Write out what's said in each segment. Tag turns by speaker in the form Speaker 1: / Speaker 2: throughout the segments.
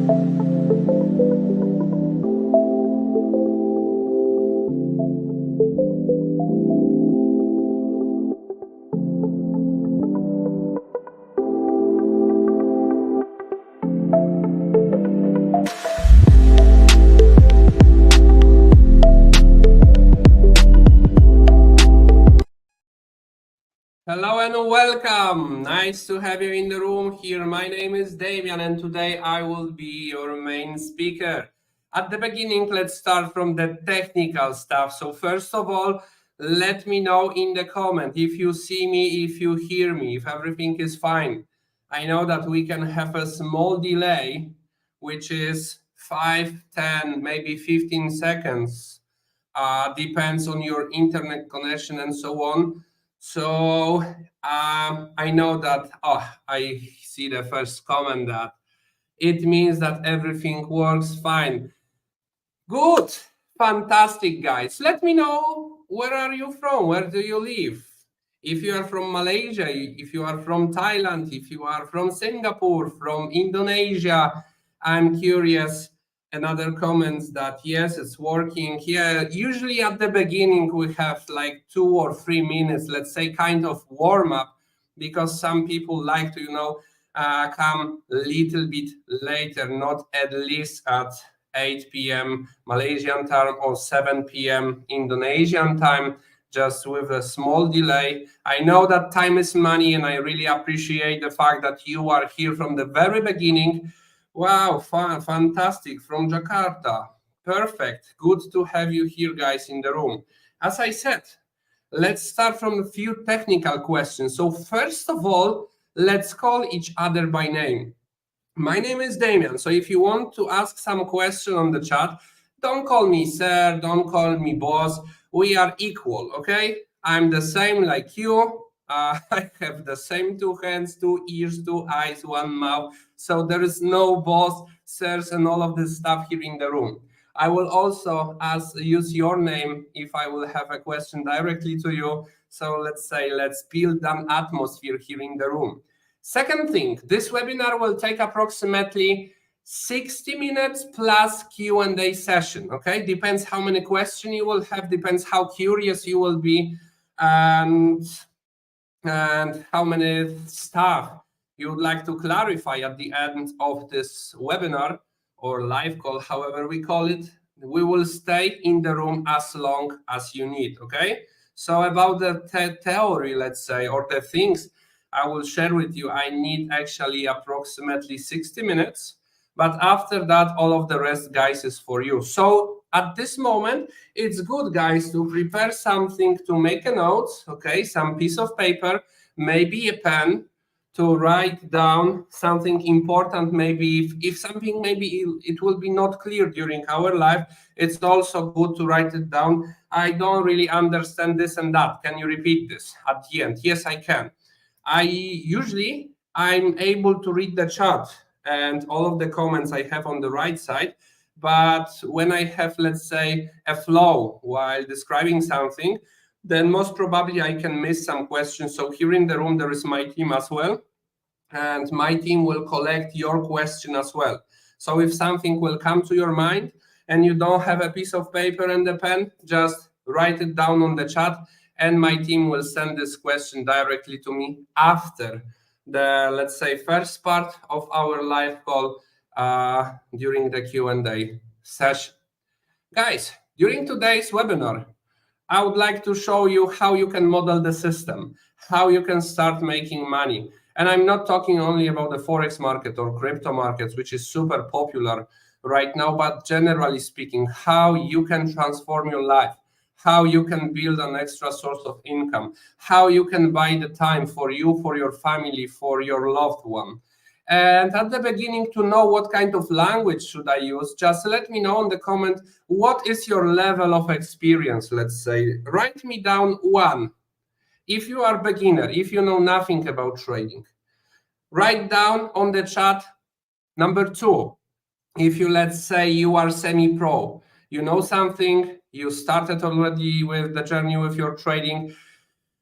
Speaker 1: Hello and welcome. Nice to have you in the room here. My name is Damian and today I will be your main speaker. At the beginning, let's start from the technical stuff. So first of all, let me know in the comment if you see me, if you hear me, if everything is fine. I know that we can have a small delay, which is 5, 10, maybe 15 seconds. Depends on your internet connection and so on. So I know that, I see the first comment that it means that everything works fine. Good, fantastic, guys. Let me know, where are you from? Where do you live? If you are from Malaysia, if you are from Thailand, if you are from Singapore, from Indonesia, I'm curious. Another comments that yes, it's working. Yeah, usually at the beginning we have like 2 or 3 minutes, let's say, kind of warm up, because some people like to, come a little bit later, not at least at 8 p.m. Malaysian time or 7 p.m. Indonesian time, just with a small delay. I know that time is money, and I really appreciate the fact that you are here from the very beginning. Wow, fantastic, from Jakarta. Perfect. Good to have you here, guys, in the room. As I said, let's start from a few technical questions. So first of all, let's call each other by name. My name is Damian. So if you want to ask some question on the chat, don't call me sir, don't call me boss. We are equal, okay? I'm the same like you. I have the same 2 hands, 2 ears, 2 eyes, 1 mouth. So there is no boss, sirs, and all of this stuff here in the room. I will also use your name if I will have a question directly to you. So let's build an atmosphere here in the room. Second thing, this webinar will take approximately 60 minutes plus Q&A session, okay? Depends how many questions you will have, depends how curious you will be, and how many stuff you would like to clarify at the end of this webinar or live call, however we call it. We will stay in the room as long as you need, okay? So about the theory, let's say, or the things I will share with you, I need actually approximately 60 minutes. But after that, all of the rest, guys, is for you. So at this moment, it's good, guys, to prepare something, to make a note, okay? Some piece of paper, maybe a pen, to write down something important. Maybe if something, maybe it will be not clear during our life, it's also good to write it down. I don't really understand this and that. Can you repeat this at the end? Yes, I can. I'm able to read the chat and all of the comments I have on the right side. But when I have, let's say, a flow while describing something, then most probably I can miss some questions. So here in the room, there is my team as well. And my team will collect your question as well. So if something will come to your mind and you don't have a piece of paper and a pen, just write it down on the chat, and my team will send this question directly to me after the, let's say, first part of our live call during the Q&A session. Guys, during today's webinar, I would like to show you how you can model the system, how you can start making money. And I'm not talking only about the Forex market or crypto markets, which is super popular right now, but generally speaking, how you can transform your life, how you can build an extra source of income, how you can buy the time for you, for your family, for your loved one. And at the beginning, to know what kind of language should I use, just let me know in the comment, what is your level of experience, let's say. Write me down 1. If you are beginner, if you know nothing about trading, write down on the chat number 2. If you, let's say, you are semi-pro, you know something, you started already with the journey with your trading,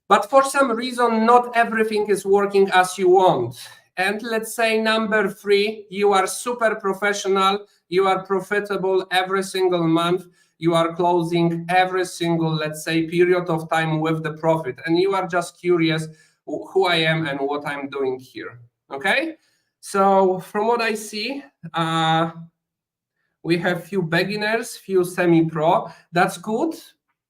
Speaker 1: but for some reason, not everything is working as you want. And let's say number 3, you are super professional, you are profitable every single month, you are closing every single, let's say, period of time with the profit, and you are just curious who I am and what I'm doing here. Okay, so from what I see, we have few beginners, few semi-pro. That's good.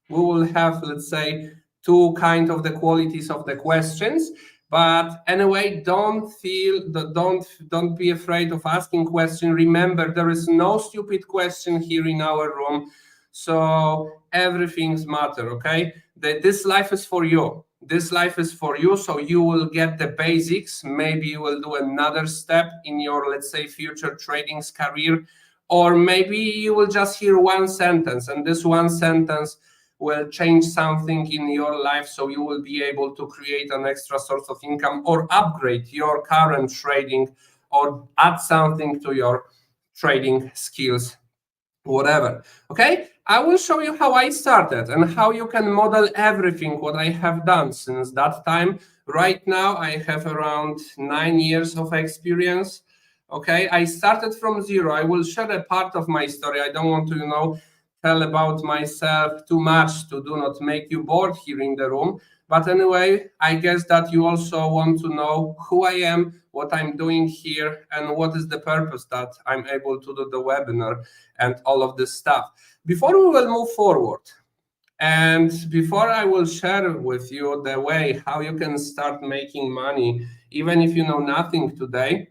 Speaker 1: We will have, let's say, 2 kind of the qualities of the questions. But anyway, don't be afraid of asking questions. Remember, there is no stupid question here in our room. So everything's matter, okay? This life is for you. This life is for you, so you will get the basics. Maybe you will do another step in your, let's say, future trading career, or maybe you will just hear one sentence, and this one sentence will change something in your life, so you will be able to create an extra source of income or upgrade your current trading or add something to your trading skills, whatever. Okay, I will show you how I started and how you can model everything what I have done since that time. Right now I have around 9 years of experience. Okay, I started from zero. I will share a part of my story. I don't want to tell about myself too much to do not make you bored here in the room. But anyway, I guess that you also want to know who I am, what I'm doing here, and what is the purpose that I'm able to do the webinar and all of this stuff. Before we will move forward, and before I will share with you the way how you can start making money, even if you know nothing today,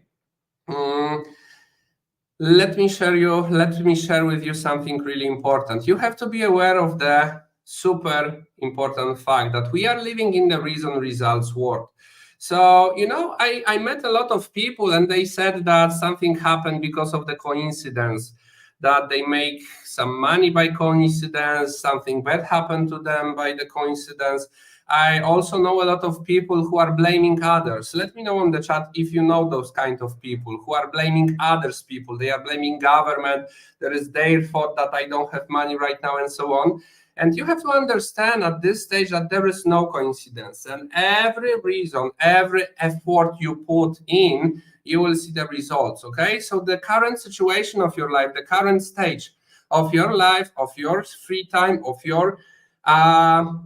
Speaker 1: let me share with you something really important. You have to be aware of the super important fact that we are living in the reason results world. So, I met a lot of people and they said that something happened because of the coincidence, that they make some money by coincidence, something bad happened to them by the coincidence. I also know a lot of people who are blaming others. Let me know in the chat if you know those kind of people who are blaming others people. They are blaming government. There is their fault that I don't have money right now and so on. And you have to understand at this stage that there is no coincidence. And every reason, every effort you put in, you will see the results, okay? So the current situation of your life, the current stage of your life, of your free time, of your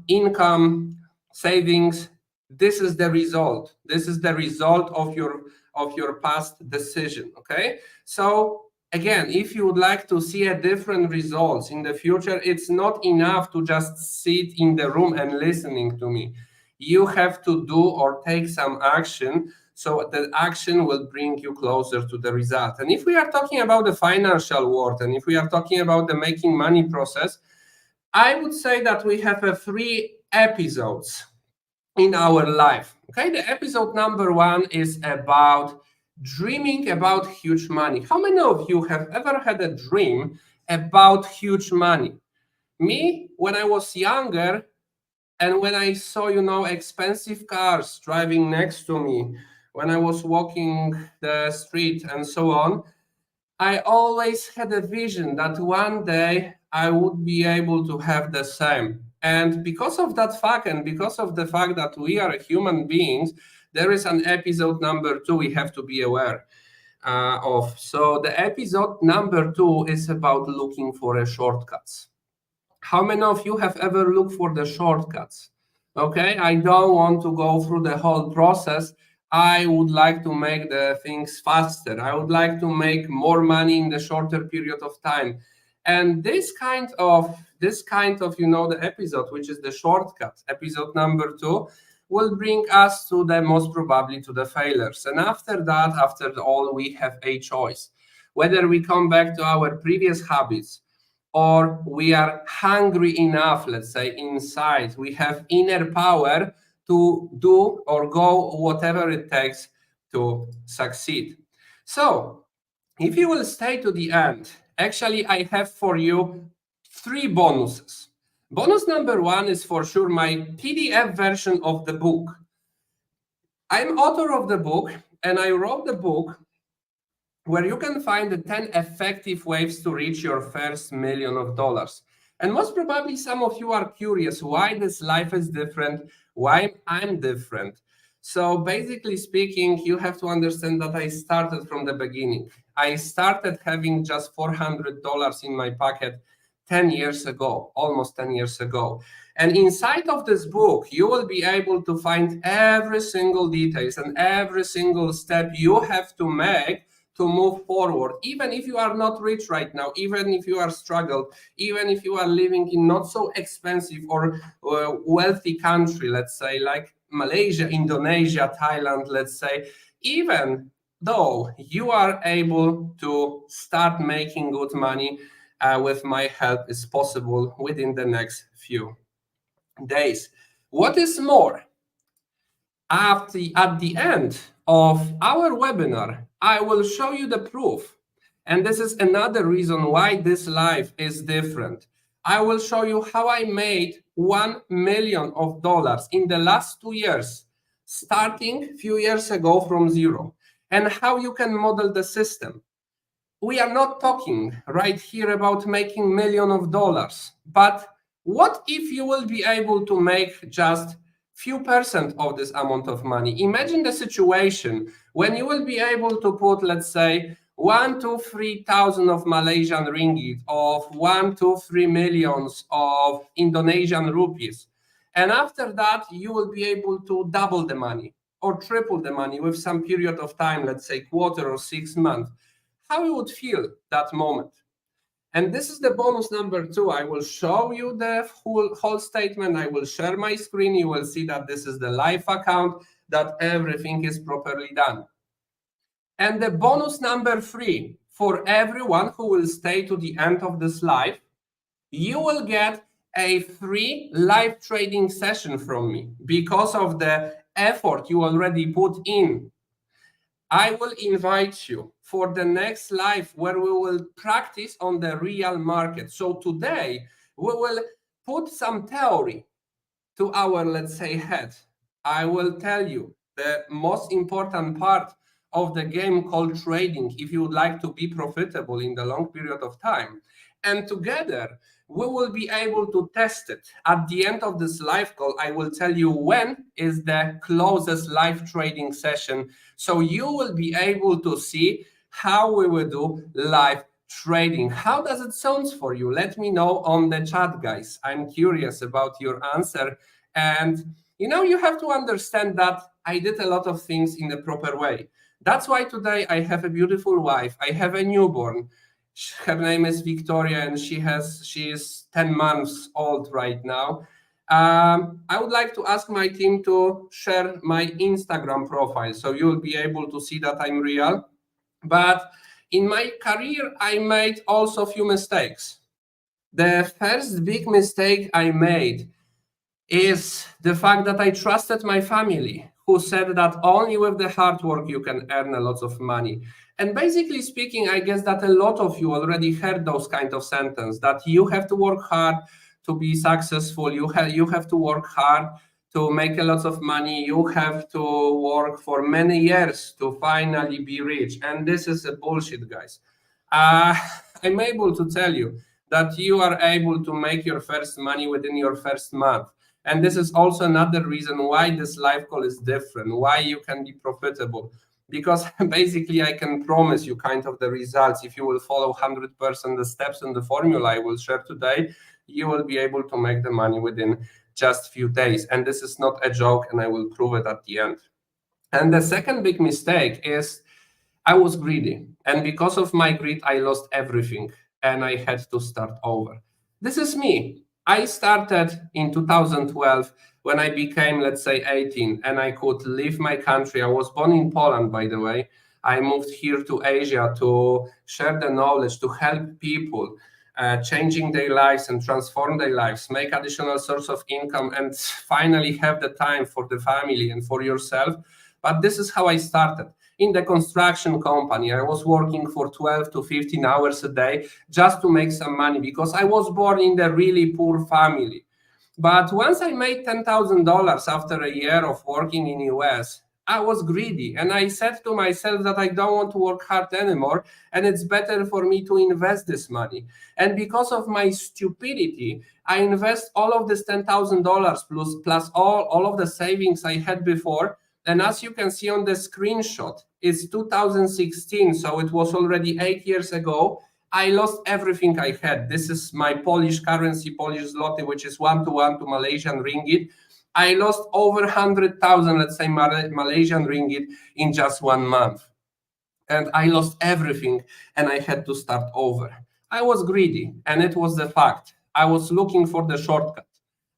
Speaker 1: income, savings, this is the result. This is the result of your past decision, okay? So again, if you would like to see a different results in the future, it's not enough to just sit in the room and listening to me. You have to do or take some action, so the action will bring you closer to the result. And if we are talking about the financial world, and if we are talking about the making money process, I would say that we have 3 episodes in our life. Okay, the episode number 1 is about dreaming about huge money. How many of you have ever had a dream about huge money? Me, when I was younger, and when I saw, expensive cars driving next to me, when I was walking the street and so on, I always had a vision that one day I would be able to have the same. And because of that fact, and because of the fact that we are human beings, there is an episode number 2 we have to be aware of. So the episode number 2 is about looking for shortcuts. How many of you have ever looked for the shortcuts? Okay, I don't want to go through the whole process. I would like to make the things faster. I would like to make more money in the shorter period of time. And this kind of the episode, which is the shortcut, episode number 2, will bring us to the most probably to the failures. And after that, after all, we have a choice. Whether we come back to our previous habits, or we are hungry enough, let's say, inside, we have inner power to do or go whatever it takes to succeed. So if you will stay to the end, actually I have for you 3 bonuses. Bonus number 1 is for sure my PDF version of the book. I'm author of the book, and I wrote the book where you can find the 10 effective ways to reach your first $1 million. And most probably some of you are curious why this life is different, why I'm different. So basically speaking, you have to understand that I started from the beginning. I started having just $400 in my pocket 10 years ago, almost 10 years ago. And inside of this book, you will be able to find every single details and every single step you have to make to move forward. Even if you are not rich right now, even if you are struggled, even if you are living in not so expensive or wealthy country, let's say like Malaysia, Indonesia, Thailand, let's say, even though you are able to start making good money with my help is possible within the next few days. What is more, at the end of our webinar, I will show you the proof. And this is another reason why this life is different. I will show you how I made $1 million in the last 2 years, starting a few years ago from zero, and how you can model the system. We are not talking right here about making millions of dollars, but what if you will be able to make just few percent of this amount of money? Imagine the situation when you will be able to put, let's say, 1 to 3,000 of Malaysian ringgit, of 1 to 3 millions of Indonesian rupees. And after that, you will be able to double the money or triple the money with some period of time, let's say quarter or 6 months. How you would feel that moment. And this is the bonus number 2. I will show you the whole statement. I will share my screen. You will see that this is the live account, that everything is properly done. And the bonus number 3, for everyone who will stay to the end of this live, you will get a free live trading session from me because of the effort you already put in. I will invite you for the next live where we will practice on the real market. So today we will put some theory to our, let's say, head. I will tell you the most important part of the game called trading if you would like to be profitable in the long period of time. And together we will be able to test it. At the end of this live call, I will tell you when is the closest live trading session. So you will be able to see how we will do live trading. How does it sound for you? Let me know on the chat, guys. I'm curious about your answer. And you have to understand that I did a lot of things in the proper way. That's why today I have a beautiful wife. I have a newborn. Her name is Victoria, and she is 10 months old right now. I would like to ask my team to share my Instagram profile, so you'll be able to see that I'm real. But in my career, I made also a few mistakes. The first big mistake I made is the fact that I trusted my family, who said that only with the hard work you can earn a lot of money. And basically speaking, I guess that a lot of you already heard those kind of sentences, that you have to work hard to be successful, you have to work hard to make a lot of money, you have to work for many years to finally be rich. And this is a bullshit, guys. I'm able to tell you that you are able to make your first money within your first month. And this is also another reason why this live call is different, why you can be profitable. Because basically I can promise you kind of the results. If you will follow 100% the steps and the formula I will share today, you will be able to make the money within just few days. And this is not a joke, and I will prove it at the end. And the second big mistake is I was greedy. And because of my greed, I lost everything and I had to start over. This is me. I started in 2012 when I became, let's say, 18 and I could leave my country. I was born in Poland, by the way. I moved here to Asia to share the knowledge, to help people changing their lives and transform their lives, make additional source of income, and finally have the time for the family and for yourself. But this is how I started. In the construction company, I was working for 12 to 15 hours a day just to make some money because I was born in a really poor family. But once I made $10,000 after a year of working in US, I was greedy and I said to myself that I don't want to work hard anymore and it's better for me to invest this money. And because of my stupidity, I invest all of this $10,000 plus all of the savings I had before And as you can see on the screenshot, it's 2016, so it was already 8 years ago. I lost everything I had. This is my Polish currency, Polish zloty, which is 1 to Malaysian ringgit. I lost over 100,000, let's say, Malaysian ringgit in just 1 month. And I lost everything and I had to start over. I was greedy, and it was the fact. I was looking for the shortcut.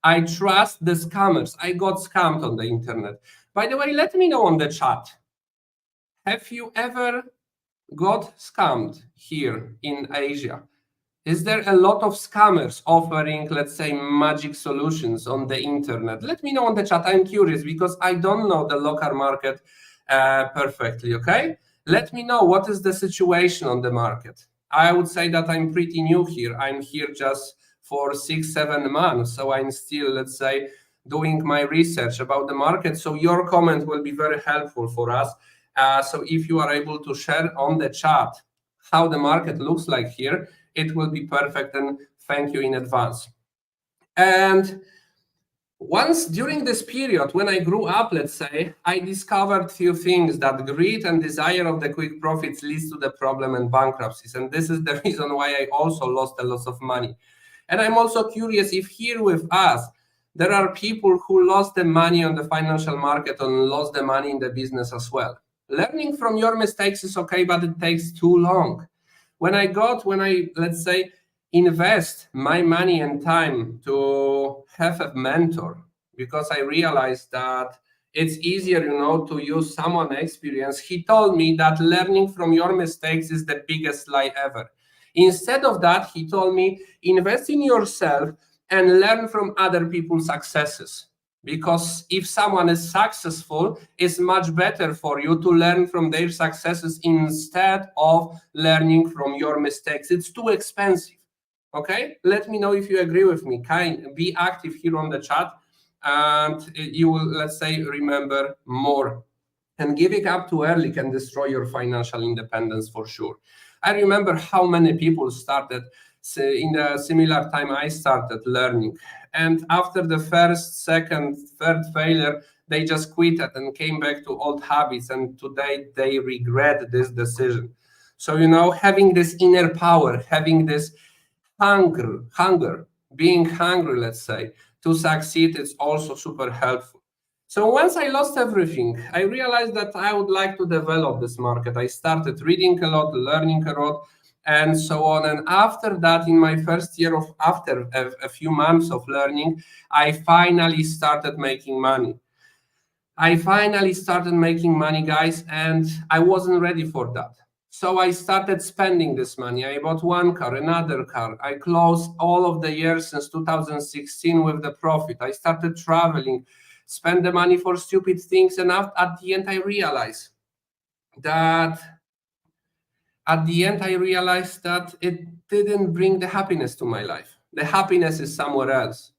Speaker 1: I trust the scammers. I got scammed on the internet. By the way, let me know on the chat. Have you ever got scammed here in Asia? Is there a lot of scammers offering, let's say, magic solutions on the internet? Let me know on the chat. I'm curious because I don't know the local market perfectly, okay? Let me know what is the situation on the market. I would say that I'm pretty new here. I'm here just for 6-7 months. So I'm still, let's say, doing my research about the market. So your comment will be very helpful for us. So if you are able to share on the chat how the market looks like here, it will be perfect, and thank you in advance. And once during this period, when I grew up, let's say, I discovered few things, that greed and desire of the quick profits leads to the problem and bankruptcies. And this is the reason why I also lost a lot of money. And I'm also curious if here with us, there are people who lost the money on the financial market and lost the money in the business as well. Learning from your mistakes is okay, but it takes too long. When I, let's say, invest my money and time to have a mentor, because I realized that it's easier, to use someone's experience, he told me that learning from your mistakes is the biggest lie ever. Instead of that, he told me, invest in yourself and learn from other people's successes. Because if someone is successful, it's much better for you to learn from their successes instead of learning from your mistakes. It's too expensive. Okay? Let me know if you agree with me. Be active here on the chat, and you will, let's say, remember more. And giving up too early can destroy your financial independence for sure. I remember how many people started in the similar time I started learning. And after the first, second, third failure, they just quit it and came back to old habits. And today they regret this decision. So, having this inner power, having this hunger, being hungry, let's say, to succeed, is also super helpful. So once I lost everything, I realized that I would like to develop this market. I started reading a lot, learning a lot, and so on. And after that, in my first year after a few months of learning, I finally started making money. Guys, and I wasn't ready for that. So I started spending this money. I bought one car, another car. I closed all of the years since 2016 with the profit. I started traveling, spend the money for stupid things, and at the end I realized that it didn't bring the happiness to my life. The happiness is somewhere else.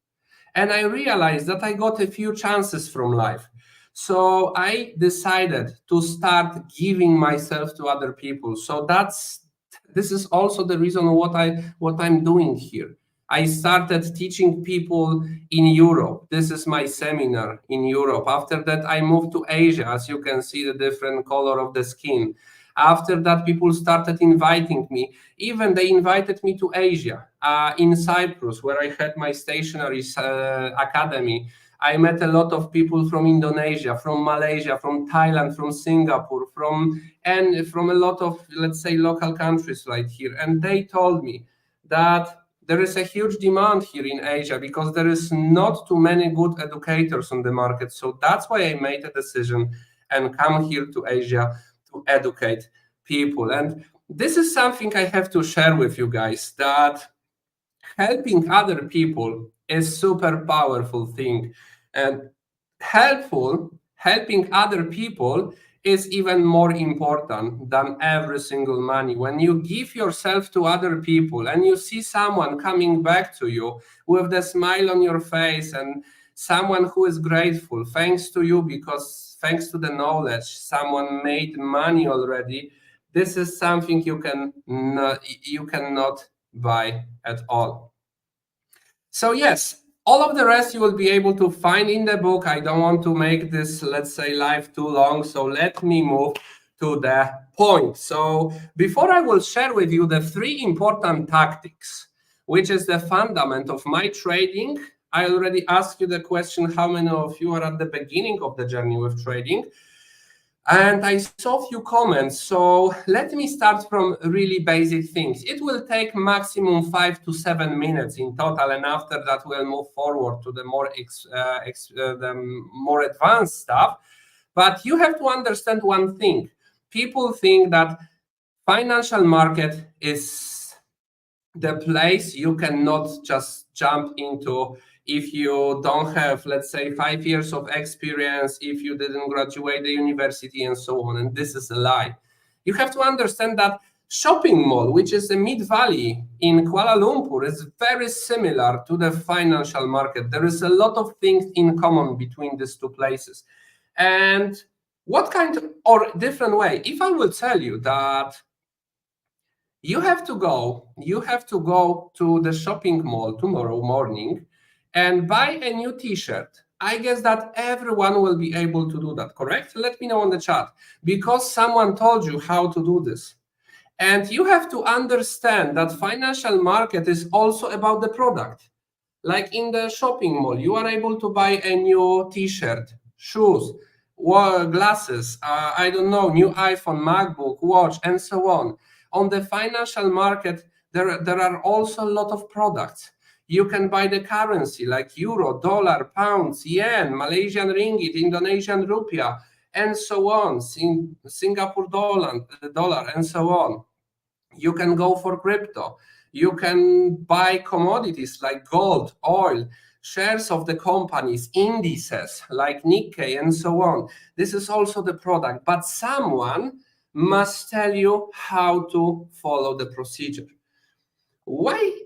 Speaker 1: And I realized that I got a few chances from life. So I decided to start giving myself to other people. So this is also the reason what I'm doing here. I started teaching people in Europe. This is my seminar in Europe. After that, I moved to Asia, as you can see the different color of the skin. After that, people started inviting me. Even they invited me to Asia, in Cyprus, where I had my stationery academy. I met a lot of people from Indonesia, from Malaysia, from Thailand, from Singapore, from a lot of, let's say, local countries right here. And they told me that there is a huge demand here in Asia because there is not too many good educators on the market. So that's why I made a decision and come here to Asia to educate people. And this is something I have to share with you guys, that helping other people is super powerful thing. And helping other people is even more important than every single money. When you give yourself to other people and you see someone coming back to you with the smile on your face and someone who is grateful thanks to you, because thanks to the knowledge someone made money already, this is something you cannot buy at all. So yes, All of the rest you will be able to find in the book. I don't want to make this, let's say, live too long, so let me move to the point. So before I will share with you the 3 important tactics, which is the fundament of my trading, I already asked you the question, how many of you are at the beginning of the journey with trading? And I saw a few comments, so let me start from really basic things. It will take maximum 5 to 7 minutes in total, and after that we'll move forward to the more advanced stuff. But you have to understand one thing. People think that financial market is the place you cannot just jump into if you don't have, let's say, 5 years of experience, if you didn't graduate the university and so on. And this is a lie. You have to understand that shopping mall, which is the Mid Valley in Kuala Lumpur, is very similar to the financial market. There is a lot of things in common between these 2 places. And what kind of, or different way, if I will tell you that you have to go to the shopping mall tomorrow morning and buy a new t-shirt, I guess that everyone will be able to do that, correct? Let me know on the chat, because someone told you how to do this. And you have to understand that financial market is also about the product. Like in the shopping mall, you are able to buy a new t-shirt, shoes, glasses, I don't know, new iPhone, MacBook, watch, and so on. On the financial market, there are also a lot of products. You can buy the currency like euro, dollar, pounds, yen, Malaysian ringgit, Indonesian rupiah, and so on, Singapore dollar, and so on. You can go for crypto. You can buy commodities like gold, oil, shares of the companies, indices like Nikkei, and so on. This is also the product, but someone must tell you how to follow the procedure. Why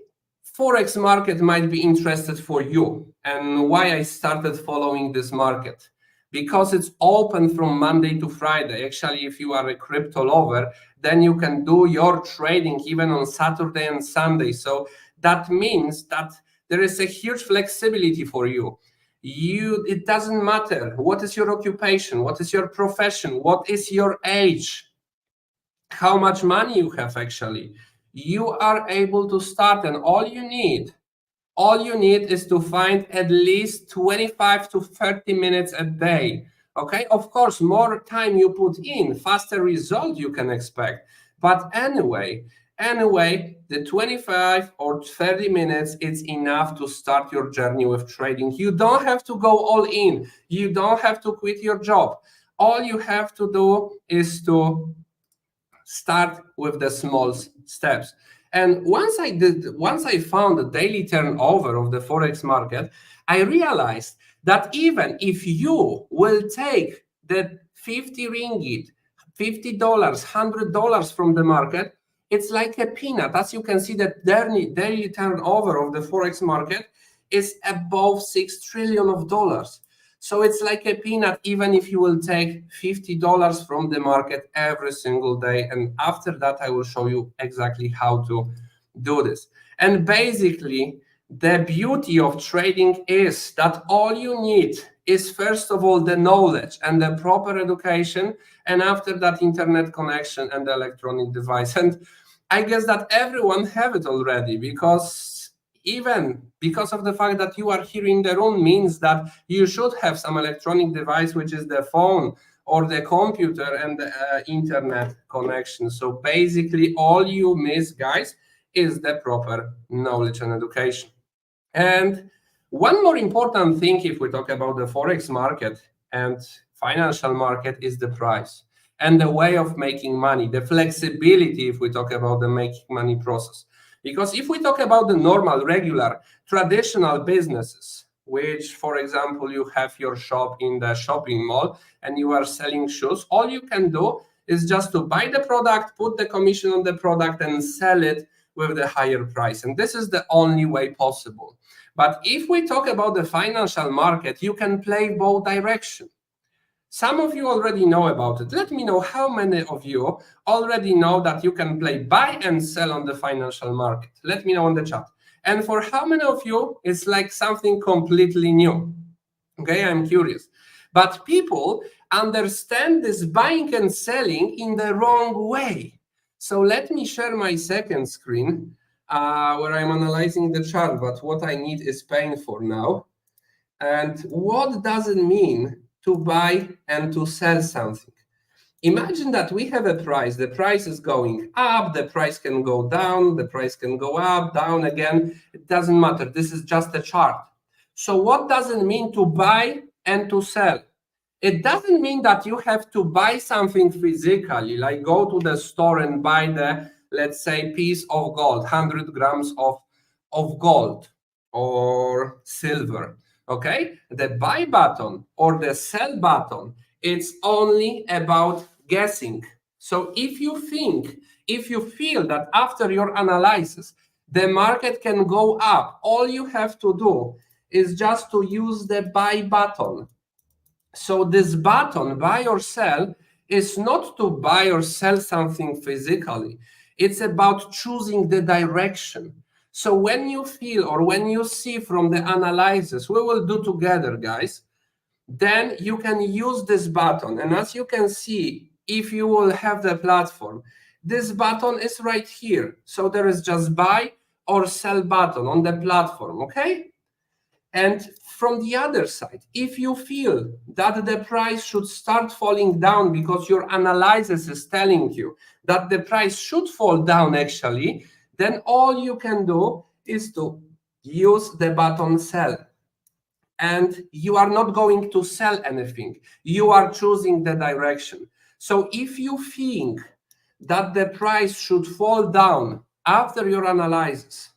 Speaker 1: Forex market might be interested for you, and why I started following this market? Because it's open from Monday to Friday. Actually, if you are a crypto lover, then you can do your trading even on Saturday and Sunday. So that means that there is a huge flexibility for you. It doesn't matter what is your occupation, what is your profession, what is your age, how much money you have actually. You are able to start, and all you need is to find at least 25 to 30 minutes a day. Okay, of course, more time you put in, faster result you can expect. But anyway, the 25 or 30 minutes is enough to start your journey with trading. You don't have to go all in. You don't have to quit your job. All you have to do is to start with the small steps. And once I found the daily turnover of the Forex market, I realized that even if you will take the 50 ringgit, $50, $100 from the market, it's like a peanut. As you can see, the daily turnover of the Forex market is above $6 trillion. So it's like a peanut, even if you will take $50 from the market every single day. And after that, I will show you exactly how to do this. And basically, the beauty of trading is that all you need is, first of all, the knowledge and the proper education. And after that, internet connection and the electronic device. And I guess that everyone have it already, because even because of the fact that you are here in the room means that you should have some electronic device, which is the phone or the computer and the internet connection. So basically all you miss, guys, is the proper knowledge and education. And one more important thing, if we talk about the Forex market and financial market, is the price and the way of making money, the flexibility, if we talk about the making money process. Because if we talk about the normal, regular, traditional businesses, which, for example, you have your shop in the shopping mall and you are selling shoes, all you can do is just to buy the product, put the commission on the product, and sell it with the higher price. And this is the only way possible. But if we talk about the financial market, you can play both directions. Some of you already know about it. Let me know how many of you already know that you can play buy and sell on the financial market. Let me know on the chat. And for how many of you it's like something completely new? Okay, I'm curious. But people understand this buying and selling in the wrong way. So let me share my second screen where I'm analyzing the chart, but what I need is paying for now. And what does it mean to buy and to sell something? Imagine that we have a price. The price is going up, the price can go down, the price can go up, down again. It doesn't matter. This is just a chart. So what does it mean to buy and to sell? It doesn't mean that you have to buy something physically, like go to the store and buy the, let's say, piece of gold, 100 grams of gold or silver. Okay? The buy button or the sell button, it's only about guessing. So if you feel that after your analysis, the market can go up, all you have to do is just to use the buy button. So this button, buy or sell, is not to buy or sell something physically. It's about choosing the direction. So when you feel or when you see from the analysis, we will do together, guys, then you can use this button. And as you can see, if you will have the platform, this button is right here. So there is just buy or sell button on the platform, okay? And from the other side, if you feel that the price should start falling down because your analysis is telling you that the price should fall down actually, then all you can do is to use the button sell. And you are not going to sell anything. You are choosing the direction. So if you think that the price should fall down after your analysis,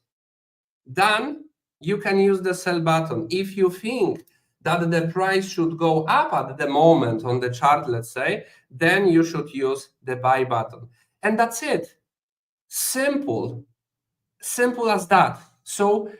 Speaker 1: then you can use the sell button. If you think that the price should go up at the moment on the chart, let's say, then you should use the buy button. And that's it. Simple as that. So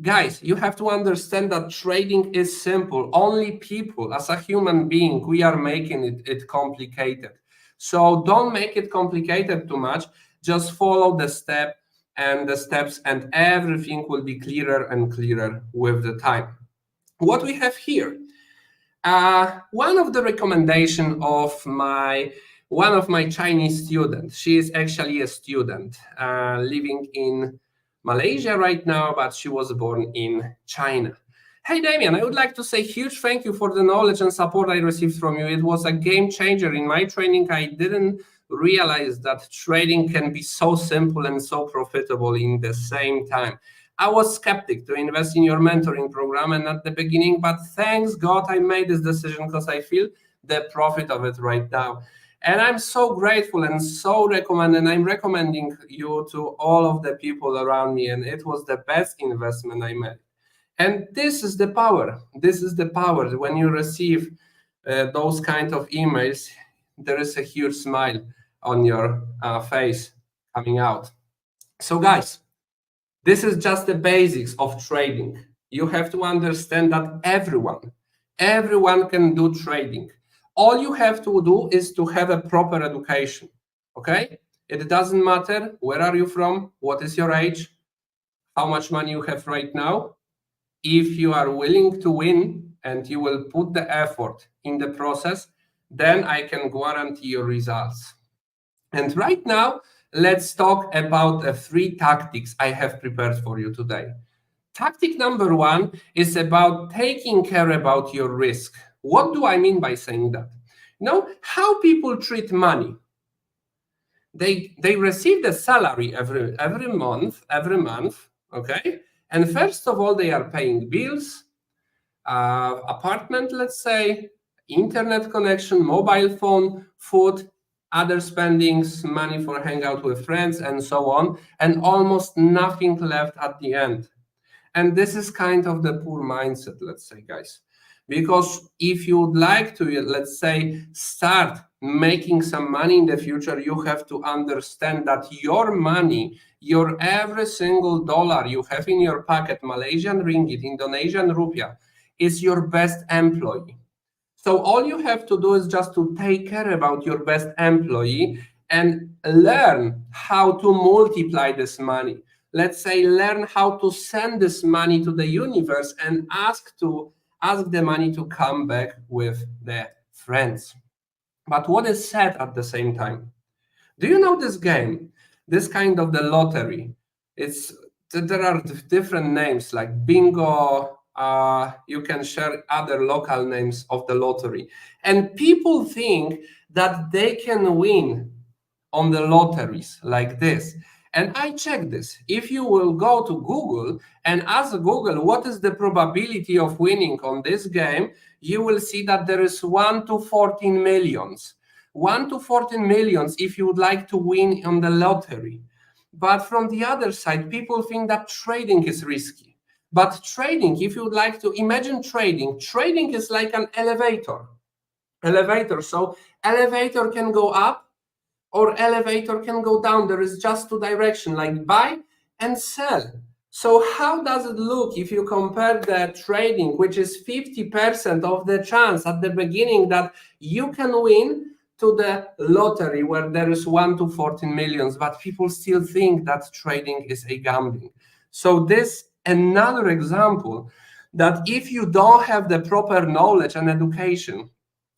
Speaker 1: guys, you have to understand that trading is simple. Only people, as a human being, we are making it complicated. So don't make it complicated too much. Just follow the steps and everything will be clearer and clearer with the time. What we have here, one of the recommendation of one of my Chinese students. She is actually a student living in Malaysia right now, but she was born in China. Hey, Damian, I would like to say huge thank you for the knowledge and support I received from you. It was a game changer in my training. I didn't realize that trading can be so simple and so profitable in the same time. I was skeptic to invest in your mentoring program and at the beginning, but thanks God I made this decision because I feel the profit of it right now. And I'm so grateful and so I'm recommending you to all of the people around me. And it was the best investment I made. And this is the power. This is the power. When you receive those kind of emails, there is a huge smile on your face coming out. So guys, this is just the basics of trading. You have to understand that everyone can do trading. All you have to do is to have a proper education, okay? It doesn't matter where are you from, what is your age, how much money you have right now. If you are willing to win and you will put the effort in the process, then I can guarantee your results. And right now, let's talk about the 3 tactics I have prepared for you today. Tactic number 1 is about taking care about your risk. What do I mean by saying that? You know, how people treat money. They receive the salary every month, okay? And first of all, they are paying bills, apartment, let's say, internet connection, mobile phone, food, other spendings, money for hangout with friends, and so on, and almost nothing left at the end. And this is kind of the poor mindset, let's say, guys. Because if you would like to, let's say, start making some money in the future, you have to understand that your money, your every single dollar you have in your pocket, Malaysian ringgit, Indonesian rupiah, is your best employee. So all you have to do is just to take care about your best employee and learn how to multiply this money. let's say, learn how to send this money to the universe and ask the money to come back with their friends. But what is sad at the same time? Do you know this game? This kind of the lottery. There are different names like bingo. You can share other local names of the lottery, and people think that they can win on the lotteries like this. And I check this. If you will go to Google and ask Google what is the probability of winning on this game, you will see that there is 1 to 14 millions. 1 to 14 millions if you would like to win on the lottery. But from the other side, people think that trading is risky. But trading, if you would like to imagine trading is like an elevator. So elevator can go up or elevator can go down. There is just two directions, like buy and sell. So how does it look if you compare the trading, which is 50% of the chance at the beginning that you can win, to the lottery where there is 1 to 14 millions, but people still think that trading is a gambling. So this another example that if you don't have the proper knowledge and education,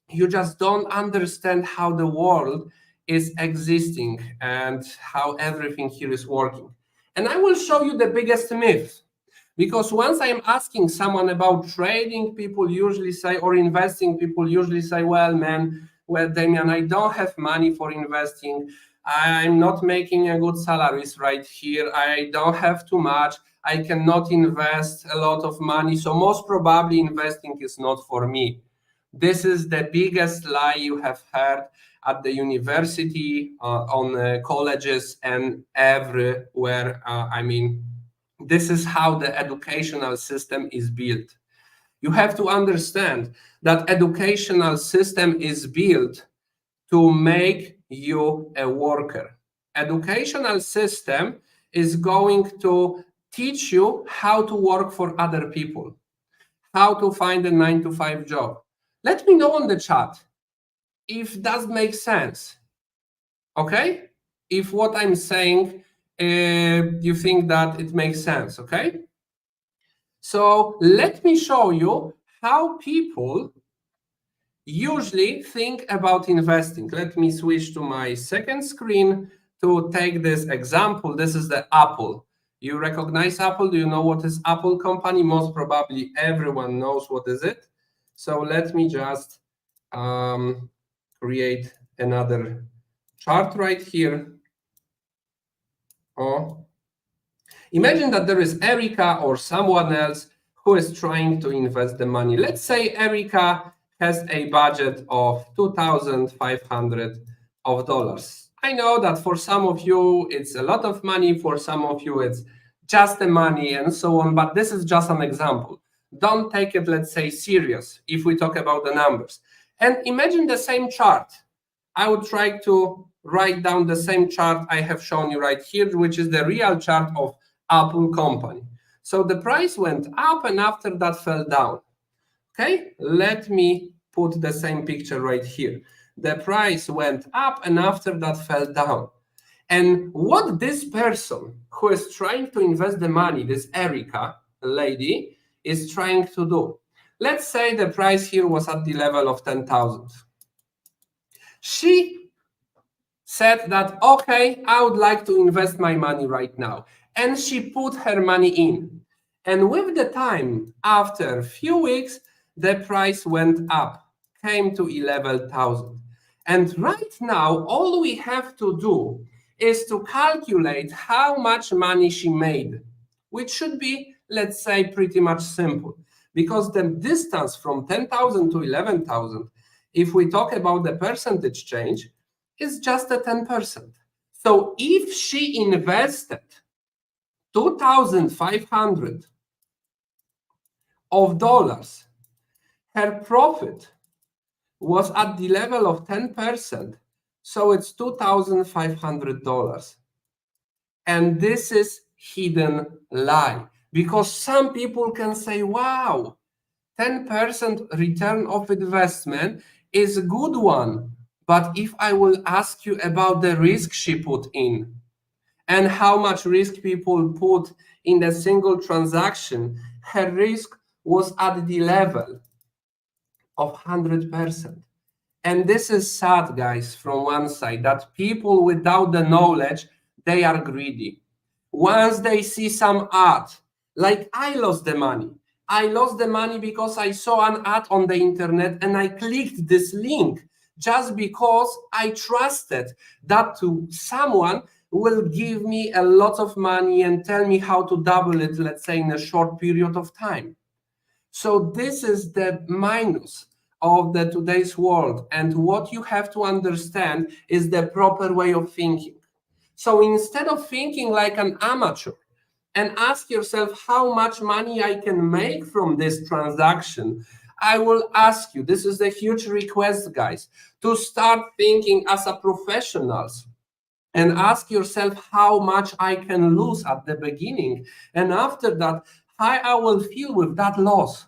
Speaker 1: you just don't understand how the world is existing and how everything here is working. And I will show you the biggest myth. Because once I'm asking someone about trading, people usually say, or investing, people usually say, well, Damian, I don't have money for investing. I'm not making a good salaries right here. I don't have too much. I cannot invest a lot of money. So most probably investing is not for me. This is the biggest lie you have heard at the university, on colleges, and everywhere. This is how the educational system is built. You have to understand that educational system is built to make you a worker. Educational system is going to teach you how to work for other people, how to find a 9-to-5 job. Let me know on the chat if that makes sense. Okay? If what I'm saying, you think that it makes sense, okay? So let me show you how people usually think about investing. Let me switch to my second screen to take this example. This is the Apple. You recognize Apple? Do you know what is Apple company? Most probably everyone knows what is it. So let me just create another chart right here. Imagine that there is Erica or someone else who is trying to invest the money. Let's say Erica has a budget of $2,500. I know that for some of you it's a lot of money, for some of you it's just the money and so on, but this is just an example. Don't take it, let's say, serious if we talk about the numbers. And imagine the same chart. I would try to write down the same chart I have shown you right here, which is the real chart of Apple company. So the price went up and after that fell down. Okay, let me put the same picture right here. The price went up and after that fell down. And what this person who is trying to invest the money, this Erica lady, is trying to do. Let's say the price here was at the level of 10,000. She said that, okay, I would like to invest my money right now. And she put her money in. And with the time, after a few weeks, the price went up, came to 11,000. And right now, all we have to do is to calculate how much money she made, which should be, let's say, pretty much simple. Because the distance from 10,000 to 11,000, if we talk about the percentage change, is just a 10%. So if she invested 2,500 of dollars, her profit was at the level of 10%, so it's $2,500. And this is hidden lie, because some people can say, wow, 10% return of investment is a good one. But if I will ask you about the risk she put in, and how much risk people put in the single transaction, her risk was at the level of 100%. And this is sad, guys, from one side, that people without the knowledge, they are greedy. Once they see some ad, like I lost the money. I lost the money because I saw an ad on the internet and I clicked this link just because I trusted that to someone will give me a lot of money and tell me how to double it, let's say, in a short period of time. So this is the minus of the today's world. And what you have to understand is the proper way of thinking. So instead of thinking like an amateur and ask yourself how much money I can make from this transaction, I will ask you, this is a huge request, guys, to start thinking as a professionals and ask yourself how much I can lose at the beginning. And after that, how I will feel with that loss.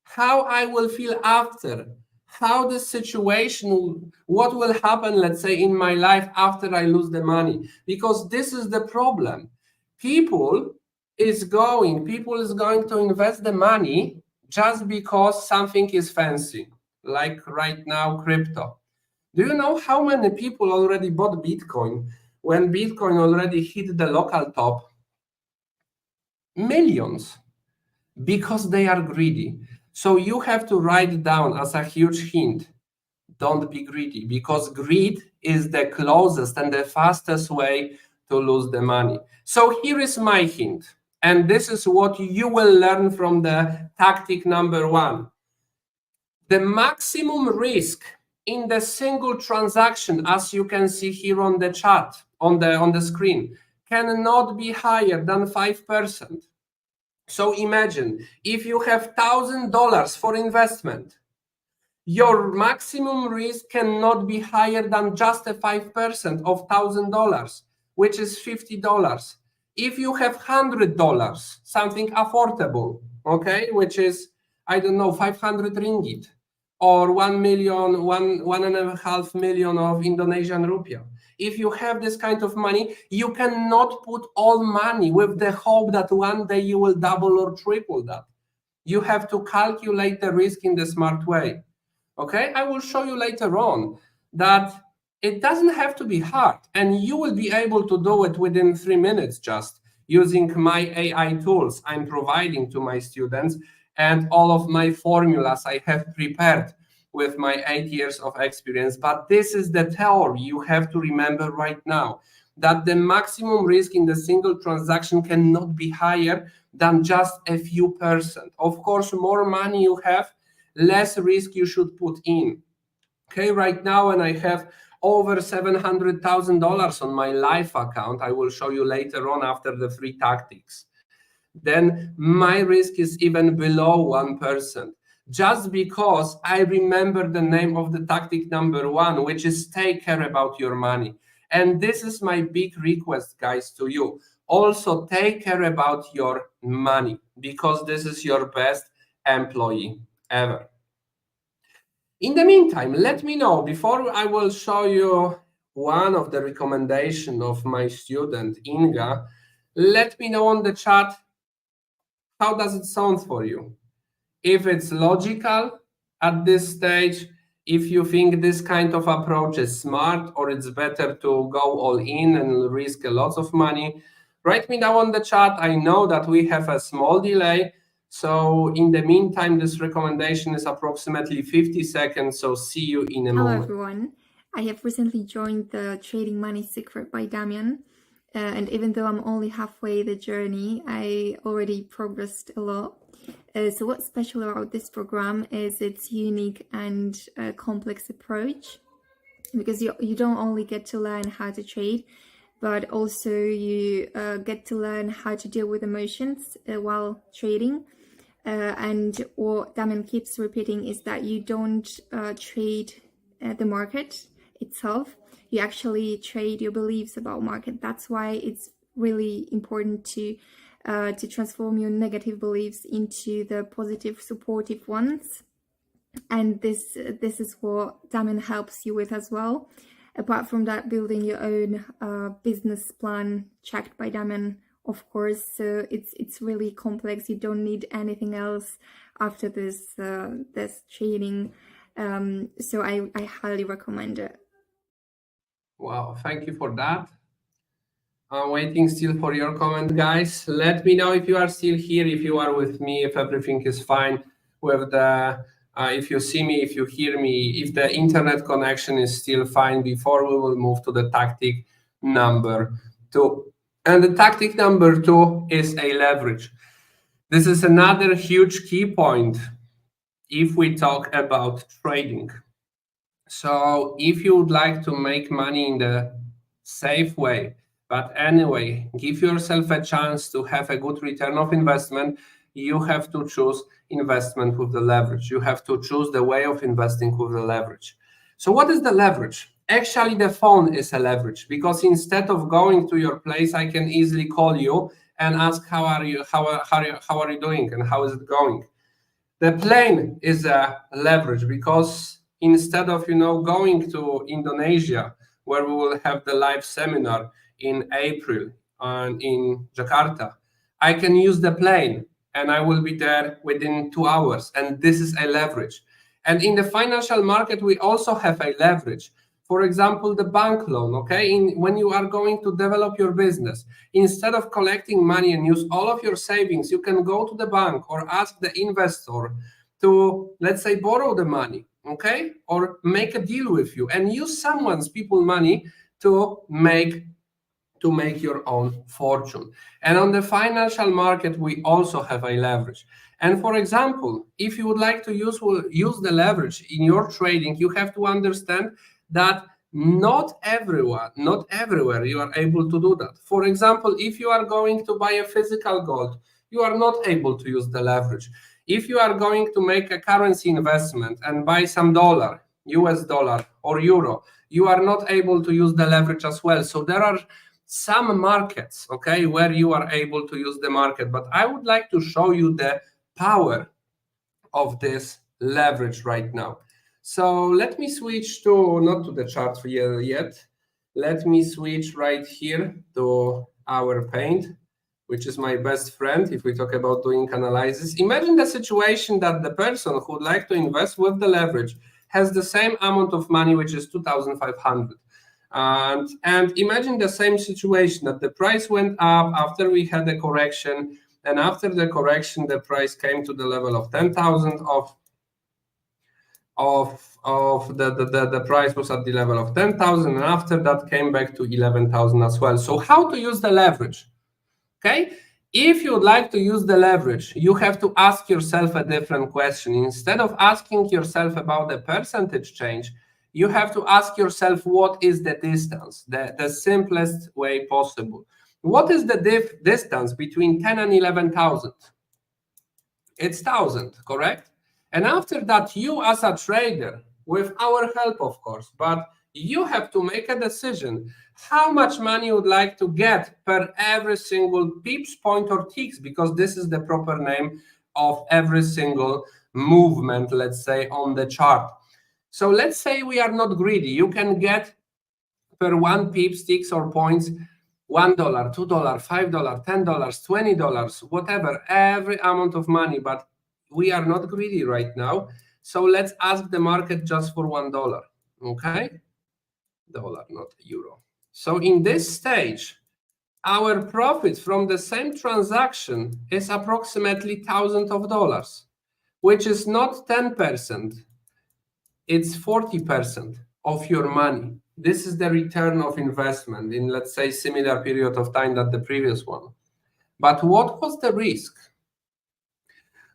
Speaker 1: How I will feel after, how the situation, what will happen, let's say, in my life after I lose the money. Because this is the problem. People is going to invest the money just because something is fancy, like right now, crypto. Do you know how many people already bought Bitcoin when Bitcoin already hit the local top? Millions, because they are greedy. So you have to write it down as a huge hint. Don't be greedy, because greed is the closest and the fastest way to lose the money. So here is my hint. And this is what you will learn from the tactic number 1. The maximum risk in the single transaction, as you can see here on the chart, on the screen, cannot be higher than 5%. So imagine if you have $1,000 for investment, your maximum risk cannot be higher than just a 5% of $1,000, which is $50. If you have $100, something affordable, okay, which is, I don't know, 500 ringgit or 1.5 million of Indonesian rupiah. If you have this kind of money, you cannot put all money with the hope that one day you will double or triple that. You have to calculate the risk in the smart way. Okay, I will show you later on that it doesn't have to be hard, and you will be able to do it within 3 minutes just using my AI tools I'm providing to my students and all of my formulas I have prepared with my 8 years of experience. But this is the theory you have to remember right now, that the maximum risk in the single transaction cannot be higher than just a few percent. Of course, more money you have, less risk you should put in. Okay, right now, when I have over $700,000 on my life account, I will show you later on after the 3 tactics, then my risk is even below 1%. Just because I remember the name of the tactic number 1, which is take care about your money. And this is my big request, guys, to you. Also, take care about your money, because this is your best employee ever. In the meantime, let me know, before I will show you one of the recommendations of my student, Inga, let me know on the chat, how does it sound for you? If it's logical at this stage, if you think this kind of approach is smart, or it's better to go all in and risk a lot of money, write me down on the chat. I know that we have a small delay. So in the meantime, this recommendation is approximately 50 seconds. So see you in a moment.
Speaker 2: Hello, everyone. I have recently joined the Trading Money Secret by Damian. And even though I'm only halfway the journey, I already progressed a lot. So what's special about this program is its unique and complex approach, because you don't only get to learn how to trade, but also you get to learn how to deal with emotions while trading. And what Damian keeps repeating is that you don't trade the market itself, you actually trade your beliefs about market. That's why it's really important to transform your negative beliefs into the positive, supportive ones. And this is what Damian helps you with as well. Apart from that, building your own business plan checked by Damian, of course. So it's really complex. You don't need anything else after this training. So I highly recommend it.
Speaker 1: Wow, thank you for that. I'm waiting still for your comment, guys. Let me know if you are still here, if you are with me, if everything is fine with the, if you see me, if you hear me, if the internet connection is still fine before we will move to the tactic number 2. And the tactic number 2 is a leverage. This is another huge key point if we talk about trading. So if you would like to make money in the safe way, but anyway, give yourself a chance to have a good return of investment, you have to choose investment with the leverage. You have to choose the way of investing with the leverage. So what is the leverage? Actually, the phone is a leverage, because instead of going to your place, I can easily call you and ask how are you doing and how is it going. The plane is a leverage, because instead of going to Indonesia, where we will have the live seminar in April and in Jakarta, I can use the plane and I will be there within 2 hours, and this is a leverage. And in the financial market, we also have a leverage. For example, the bank loan, okay? When you are going to develop your business, instead of collecting money and use all of your savings, you can go to the bank or ask the investor to, let's say, borrow the money, okay? Or make a deal with you and use people's money to make your own fortune. And on the financial market, we also have a leverage. And for example, if you would like to use the leverage in your trading, you have to understand that not everywhere you are able to do that. For example, if you are going to buy a physical gold, you are not able to use the leverage. If you are going to make a currency investment and buy some dollar, US dollar or euro, you are not able to use the leverage as well. So there are some markets, okay, where you are able to use the market, but I would like to show you the power of this leverage right now. So let me switch to, not to the chart yet, let me switch right here to our paint, which is my best friend if we talk about doing analysis. Imagine the situation that the person who would like to invest with the leverage has the same amount of money, which is 2,500. And imagine the same situation, that the price went up after we had a correction, and after the correction, the price came to the level of 10,000 the price was at the level of 10,000, and after that came back to 11,000 as well. So how to use the leverage? Okay, if you would like to use the leverage, you have to ask yourself a different question. Instead of asking yourself about the percentage change, you have to ask yourself, what is the distance? The simplest way possible. What is the distance between 10 and 11,000? It's 1,000, correct? And after that, you as a trader, with our help, of course, but you have to make a decision how much money you would like to get per every single pips, point, or ticks, because this is the proper name of every single movement, let's say, on the chart. So let's say we are not greedy. You can get per 1 pips, ticks, or points, $1, $2, $5, $10, $20, whatever, every amount of money, but we are not greedy right now. So let's ask the market just for $1, okay? Dollar, not euro. So in this stage, our profit from the same transaction is approximately $1,000, which is not 10%, it's 40% of your money. This is the return of investment in, let's say, similar period of time than the previous one. But what was the risk?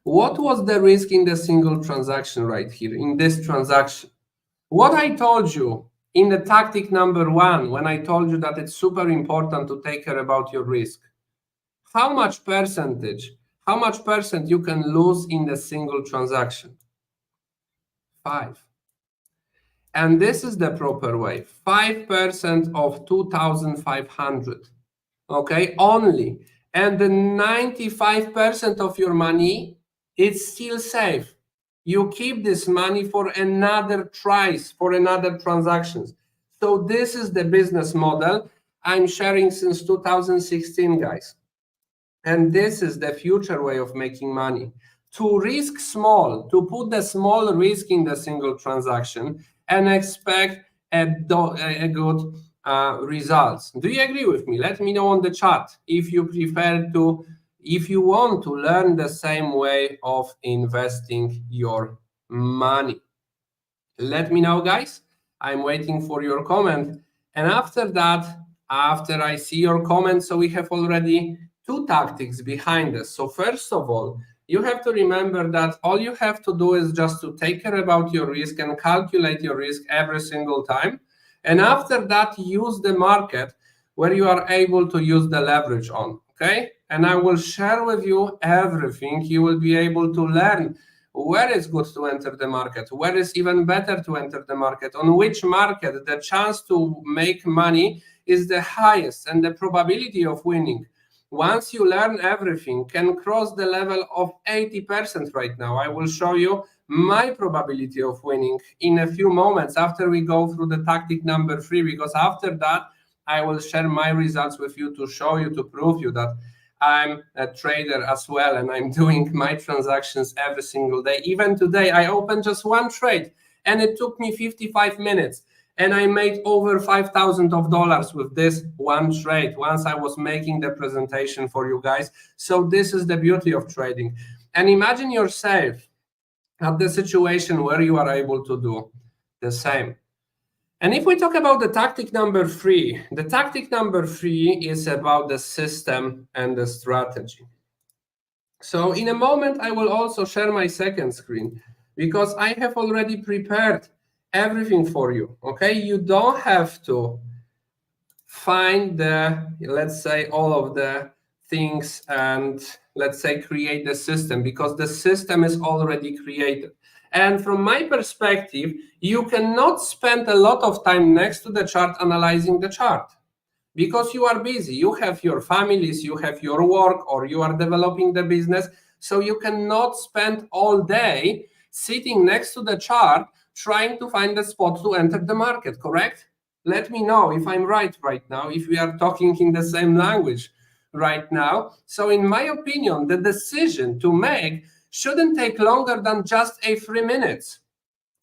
Speaker 1: What was the risk in the single transaction right here, in this transaction? What I told you in the tactic number 1, when I told you that it's super important to take care about your risk, how much percent you can lose in the single transaction? 5. And this is the proper way. 5% of 2,500, okay, only. And the 95% of your money, it's still safe. You keep this money for another tries, for another transactions. So this is the business model I'm sharing since 2016, guys. And this is the future way of making money. To risk small, to put the small risk in the single transaction and expect a good results. Do you agree with me? Let me know on the chat if you want to learn the same way of investing your money. Let me know, guys. I'm waiting for your comment. And after that, after I see your comment, so we have already two tactics behind us. So first of all, you have to remember that all you have to do is just to take care about your risk and calculate your risk every single time. And after that, use the market where you are able to use the leverage on, okay? And I will share with you everything. You will be able to learn where is good to enter the market, where is even better to enter the market, on which market the chance to make money is the highest and the probability of winning. Once you learn everything, can cross the level of 80% right now. I will show you my probability of winning in a few moments after we go through the tactic number 3, because after that, I will share my results with you to show you, to prove you that I'm a trader as well, and I'm doing my transactions every single day. Even today, I opened just one trade, and it took me 55 minutes. And I made over $5,000 with this one trade once I was making the presentation for you guys. So this is the beauty of trading. And imagine yourself at the situation where you are able to do the same. And if we talk about the tactic number 3, the tactic number 3 is about the system and the strategy. So in a moment, I will also share my second screen because I have already prepared everything for you, okay? You don't have to find the, let's say, all of the things and let's say create the system, because the system is already created. And from my perspective, you cannot spend a lot of time next to the chart analyzing the chart because you are busy. You have your families, you have your work, or you are developing the business. So you cannot spend all day sitting next to the chart trying to find a spot to enter the market, correct? Let me know if I'm right now, if we are talking in the same language right now. So in my opinion, the decision to make shouldn't take longer than just 3 minutes.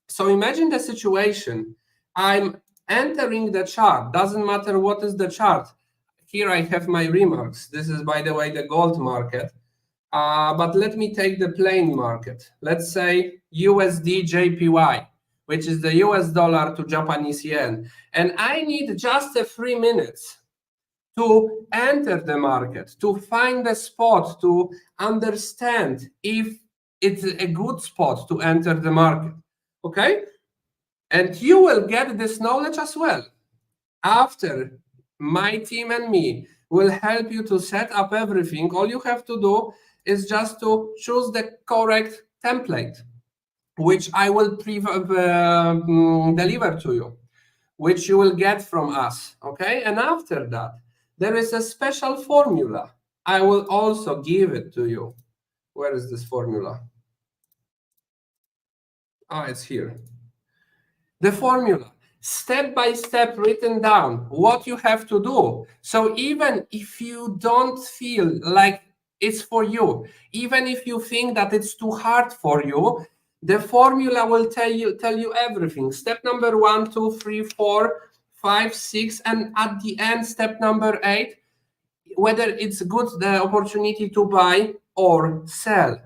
Speaker 1: So imagine the situation. I'm entering the chart, doesn't matter what is the chart. Here I have my remarks. This is, by the way, the gold market. But let me take the plain market. Let's say USD JPY, which is the US dollar to Japanese yen. And I need just 3 minutes to enter the market, to find a spot, to understand if it's a good spot to enter the market, okay? And you will get this knowledge as well. After my team and me will help you to set up everything, all you have to do is just to choose the correct template, which I will deliver to you, which you will get from us, okay? And after that, there is a special formula. I will also give it to you. Where is this formula? It's here. The formula, step by step written down, what you have to do. So even if you don't feel like it's for you, even if you think that it's too hard for you, the formula will tell you everything. Step number 1, 2, 3, 4, 5, 6, and at the end, step number 8, whether it's good the opportunity to buy or sell.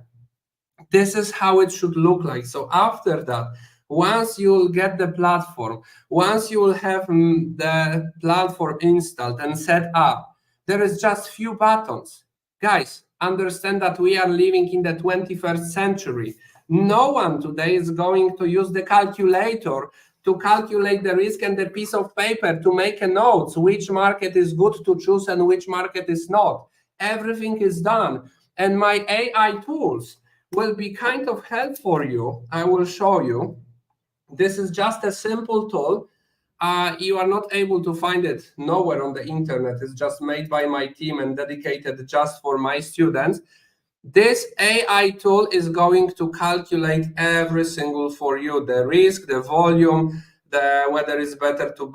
Speaker 1: This is how it should look like. So after that, once you'll get the platform, once you will have the platform installed and set up, there is just few buttons. Guys, understand that we are living in the 21st century. No one today is going to use the calculator to calculate the risk and the piece of paper to make a note which market is good to choose and which market is not. Everything is done. And my AI tools will be kind of help for you. I will show you. This is just a simple tool. You are not able to find it nowhere on the internet. It's just made by my team and dedicated just for my students. This AI tool is going to calculate every single for you, the risk, the volume, whether it's better to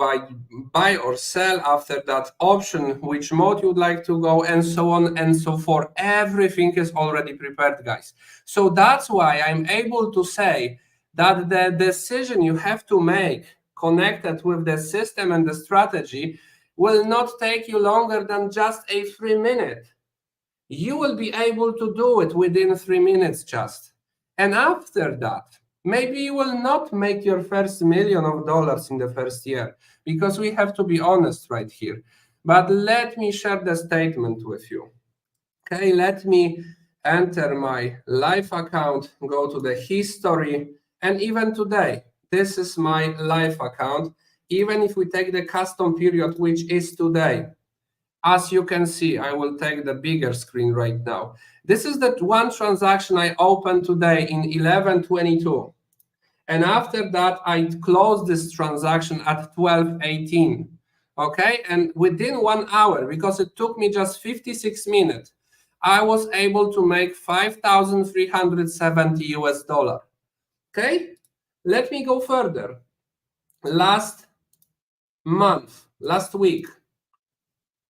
Speaker 1: buy or sell, after that option, which mode you would like to go, and so on and so forth. Everything is already prepared, guys. So that's why I'm able to say that the decision you have to make connected with the system and the strategy will not take you longer than just a 3 minute. You will be able to do it within 3 minutes just. And after that, maybe you will not make your first $1 million in the first year, because we have to be honest right here. But let me share the statement with you. Okay, let me enter my live account, go to the history, and even today, this is my live account. Even if we take the custom period, which is today, as you can see, I will take the bigger screen right now. This is the one transaction I opened today in 11:22. And after that, I closed this transaction at 12:18. Okay, and within 1 hour, because it took me just 56 minutes, I was able to make $5,370 US. Okay, let me go further. Last month, last week,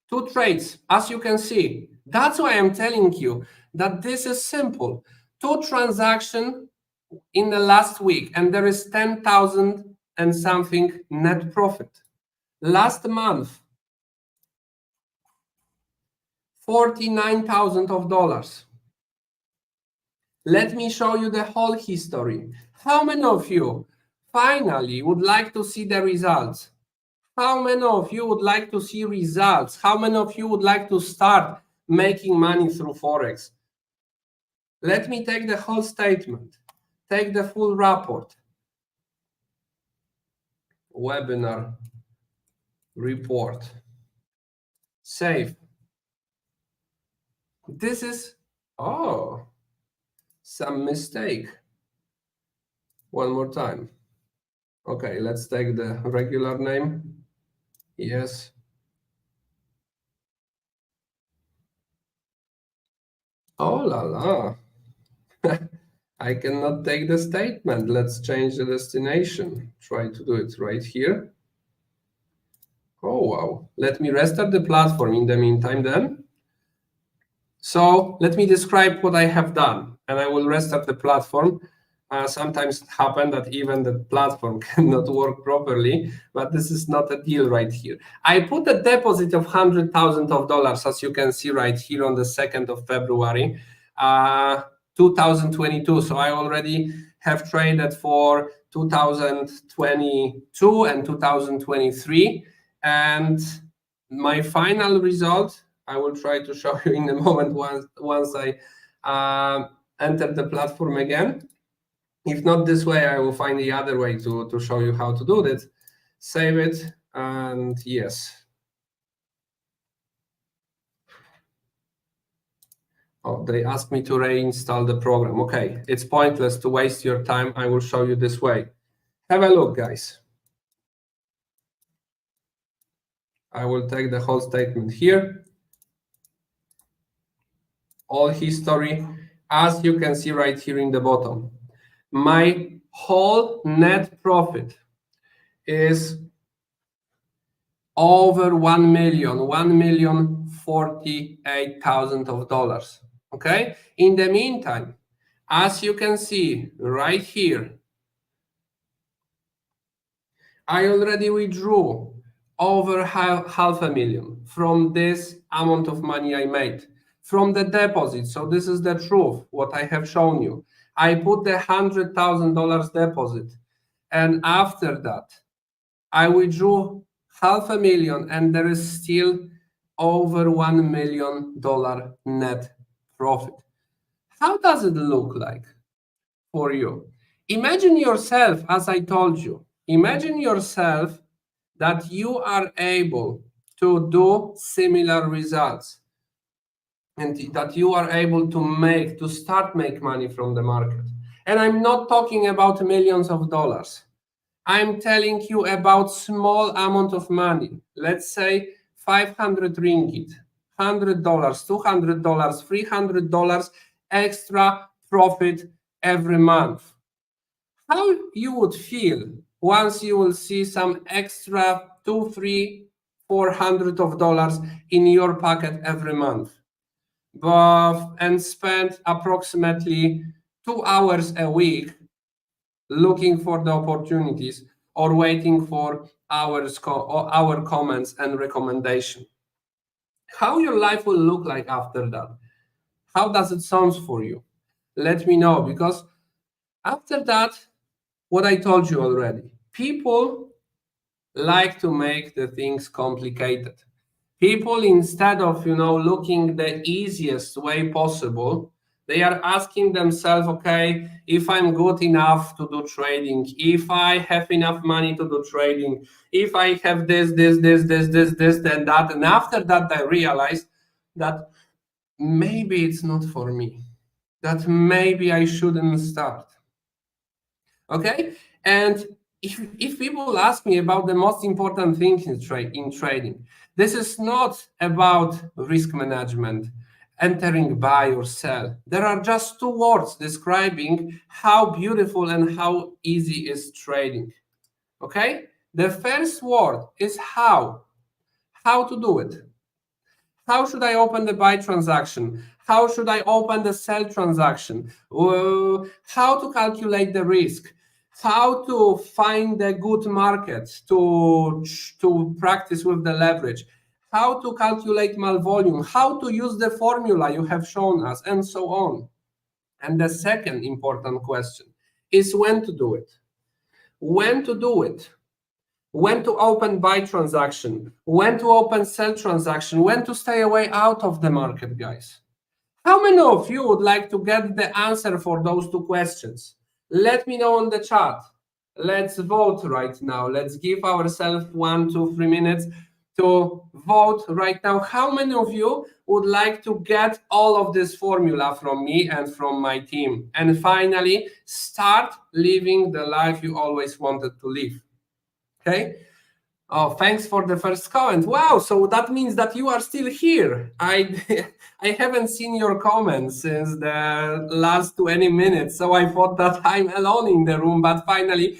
Speaker 1: 2 trades, as you can see. That's why I'm telling you that this is simple. 2 transactions in the last week, and there is 10,000 and something net profit. Last month, $49,000. Let me show you the whole history. How many of you finally would like to see the results? How many of you would like to see results? How many of you would like to start making money through Forex? Let me take the whole statement. Take the full report. Webinar report. Save. This is, oh, some mistake. One more time. Okay, let's take the regular name. Yes. Oh la la. I cannot take the statement. Let's change the destination. Try to do it right here. Oh, wow. Let me restart the platform in the meantime then. So let me describe what I have done, and I will restart the platform. Sometimes it happens that even the platform cannot work properly, but this is not a deal right here. I put a deposit of $100,000, as you can see right here on the 2nd of February, 2022. So I already have traded for 2022 and 2023. And my final result, I will try to show you in a moment once I enter the platform again. If not this way, I will find the other way to show you how to do this. Save it, and yes. Oh, they asked me to reinstall the program. Okay, it's pointless to waste your time. I will show you this way. Have a look, guys. I will take the whole statement here. All history, as you can see right here in the bottom. My whole net profit is over $1,048,000. Okay. In the meantime, as you can see right here, I already withdrew over half a million from this amount of money I made from the deposit. So this is the truth, what I have shown you. I put the $100,000 deposit, and after that, I withdrew half a million, and there is still over $1 million net profit. How does it look like for you? Imagine yourself, as I told you, imagine yourself that you are able to do similar results, and that you are able to start make money from the market. And I'm not talking about millions of dollars. I'm telling you about small amount of money. Let's say 500 ringgit, $100, $200, $300 extra profit every month. How you would feel once you will see some extra $200, $300, $400 in your pocket every month, and spend approximately 2 hours a week looking for the opportunities or waiting for our comments and recommendation. How your life will look like after that? How does it sound for you? Let me know, because after that, what I told you already, people like to make the things complicated. People, instead of looking the easiest way possible, they are asking themselves, okay, if I'm good enough to do trading, if I have enough money to do trading, if I have this, then that, and after that they realize that maybe it's not for me, that maybe I shouldn't start. Okay, and if people ask me about the most important thing in trading, this is not about risk management, entering buy or sell. There are just two words describing how beautiful and how easy is trading. Okay, the first word is how to do it. How should I open the buy transaction? How should I open the sell transaction? How to calculate the risk? How to find a good market to practice with the leverage? How to calculate mal volume? How to use the formula you have shown us, and so on. And the second important question is when to do it. When to do it. When to open buy transaction, when to open sell transaction, when to stay away out of the market, guys. How many of you would like to get the answer for those two questions? Let me know in the chat. Let's vote right now. Let's give ourselves 1, 2, 3 minutes to vote right now. How many of you would like to get all of this formula from me and from my team? And finally, start living the life you always wanted to live. Okay. Oh, thanks for the first comment. Wow, so that means that you are still here. I haven't seen your comments since the last 20 minutes, so I thought that I'm alone in the room, but finally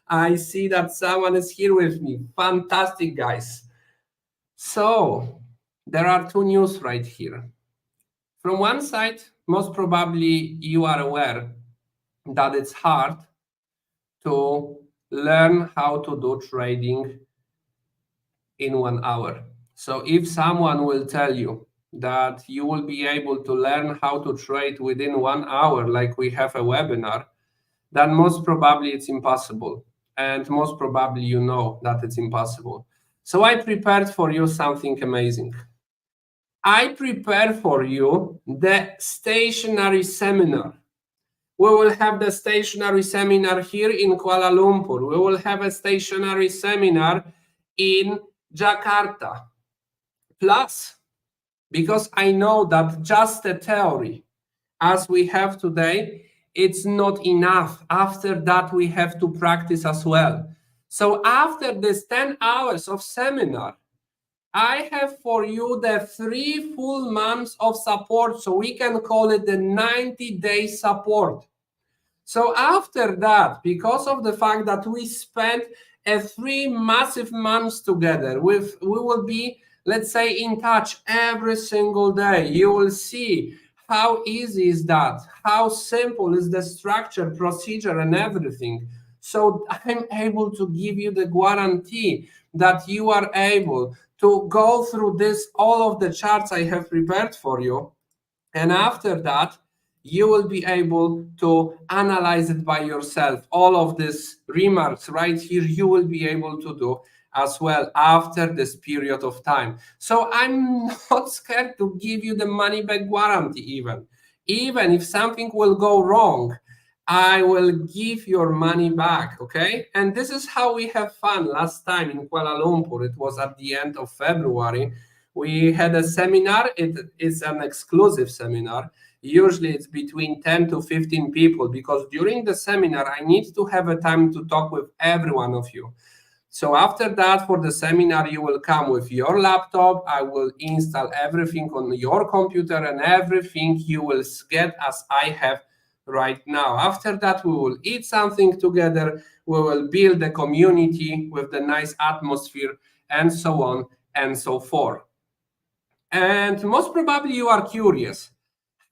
Speaker 1: I see that someone is here with me. Fantastic, guys. So there are two news right here. From one side, most probably you are aware that it's hard to learn how to do trading in 1 hour. So if someone will tell you that you will be able to learn how to trade within 1 hour, like we have a webinar, then most probably it's impossible. And most probably you know that it's impossible. So I prepared for you something amazing. I prepared for you the stationary seminar. We will have the stationary seminar here in Kuala Lumpur. We will have a stationary seminar in Jakarta. Plus, because I know that just the theory as we have today, it's not enough. After that, we have to practice as well. So after this 10 hours of seminar, I have for you the 3 full months of support. So we can call it the 90-day support. So after that, because of the fact that we spent 3 massive months together, we will be, let's say, in touch every single day. You will see how easy is that, how simple is the structure, procedure, and everything. So I'm able to give you the guarantee that you are able to go through this, all of the charts I have prepared for you. And after that, you will be able to analyze it by yourself. All of these remarks right here, you will be able to do as well after this period of time. So I'm not scared to give you the money back guarantee even if something will go wrong, I will give your money back, okay? And this is how we have fun. Last time in Kuala Lumpur, it was at the end of February, we had a seminar. It is an exclusive seminar. Usually it's between 10 to 15 people, because during the seminar, I need to have a time to talk with every one of you. So after that, for the seminar, you will come with your laptop. I will install everything on your computer, and everything you will get as I have right now. After that, we will eat something together. We will build a community with the nice atmosphere and so on and so forth. And most probably you are curious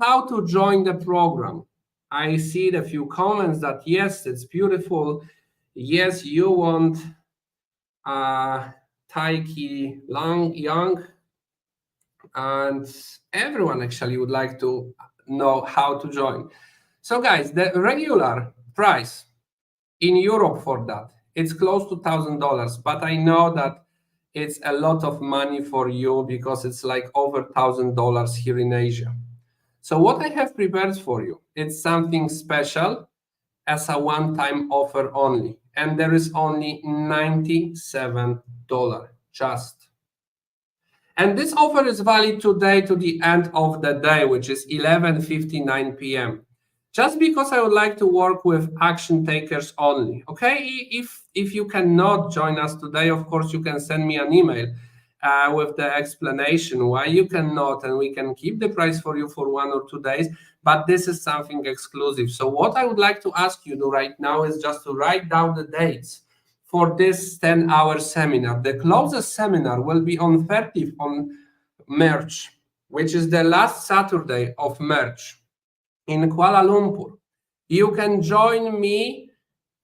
Speaker 1: how to join the program. I see a few comments that yes, it's beautiful. Yes, you want Taiki Young, and everyone actually would like to know how to join. So guys, the regular price in Europe for that, it's close to $1,000, but I know that it's a lot of money for you because it's like over $1,000 here in Asia. So what I have prepared for you, it's something special as a one-time offer only, and there is only $97 just. And this offer is valid today to the end of the day, which is 11:59 p.m. Just because I would like to work with action takers only. Okay, if you cannot join us today, of course, you can send me an email with the explanation why you cannot, and we can keep the price for you for 1 or 2 days. But this is something exclusive. So what I would like to ask you to right now is just to write down the dates for this 10-hour seminar. The closest seminar will be on 30th on March, which is the last Saturday of March in Kuala Lumpur. You can join me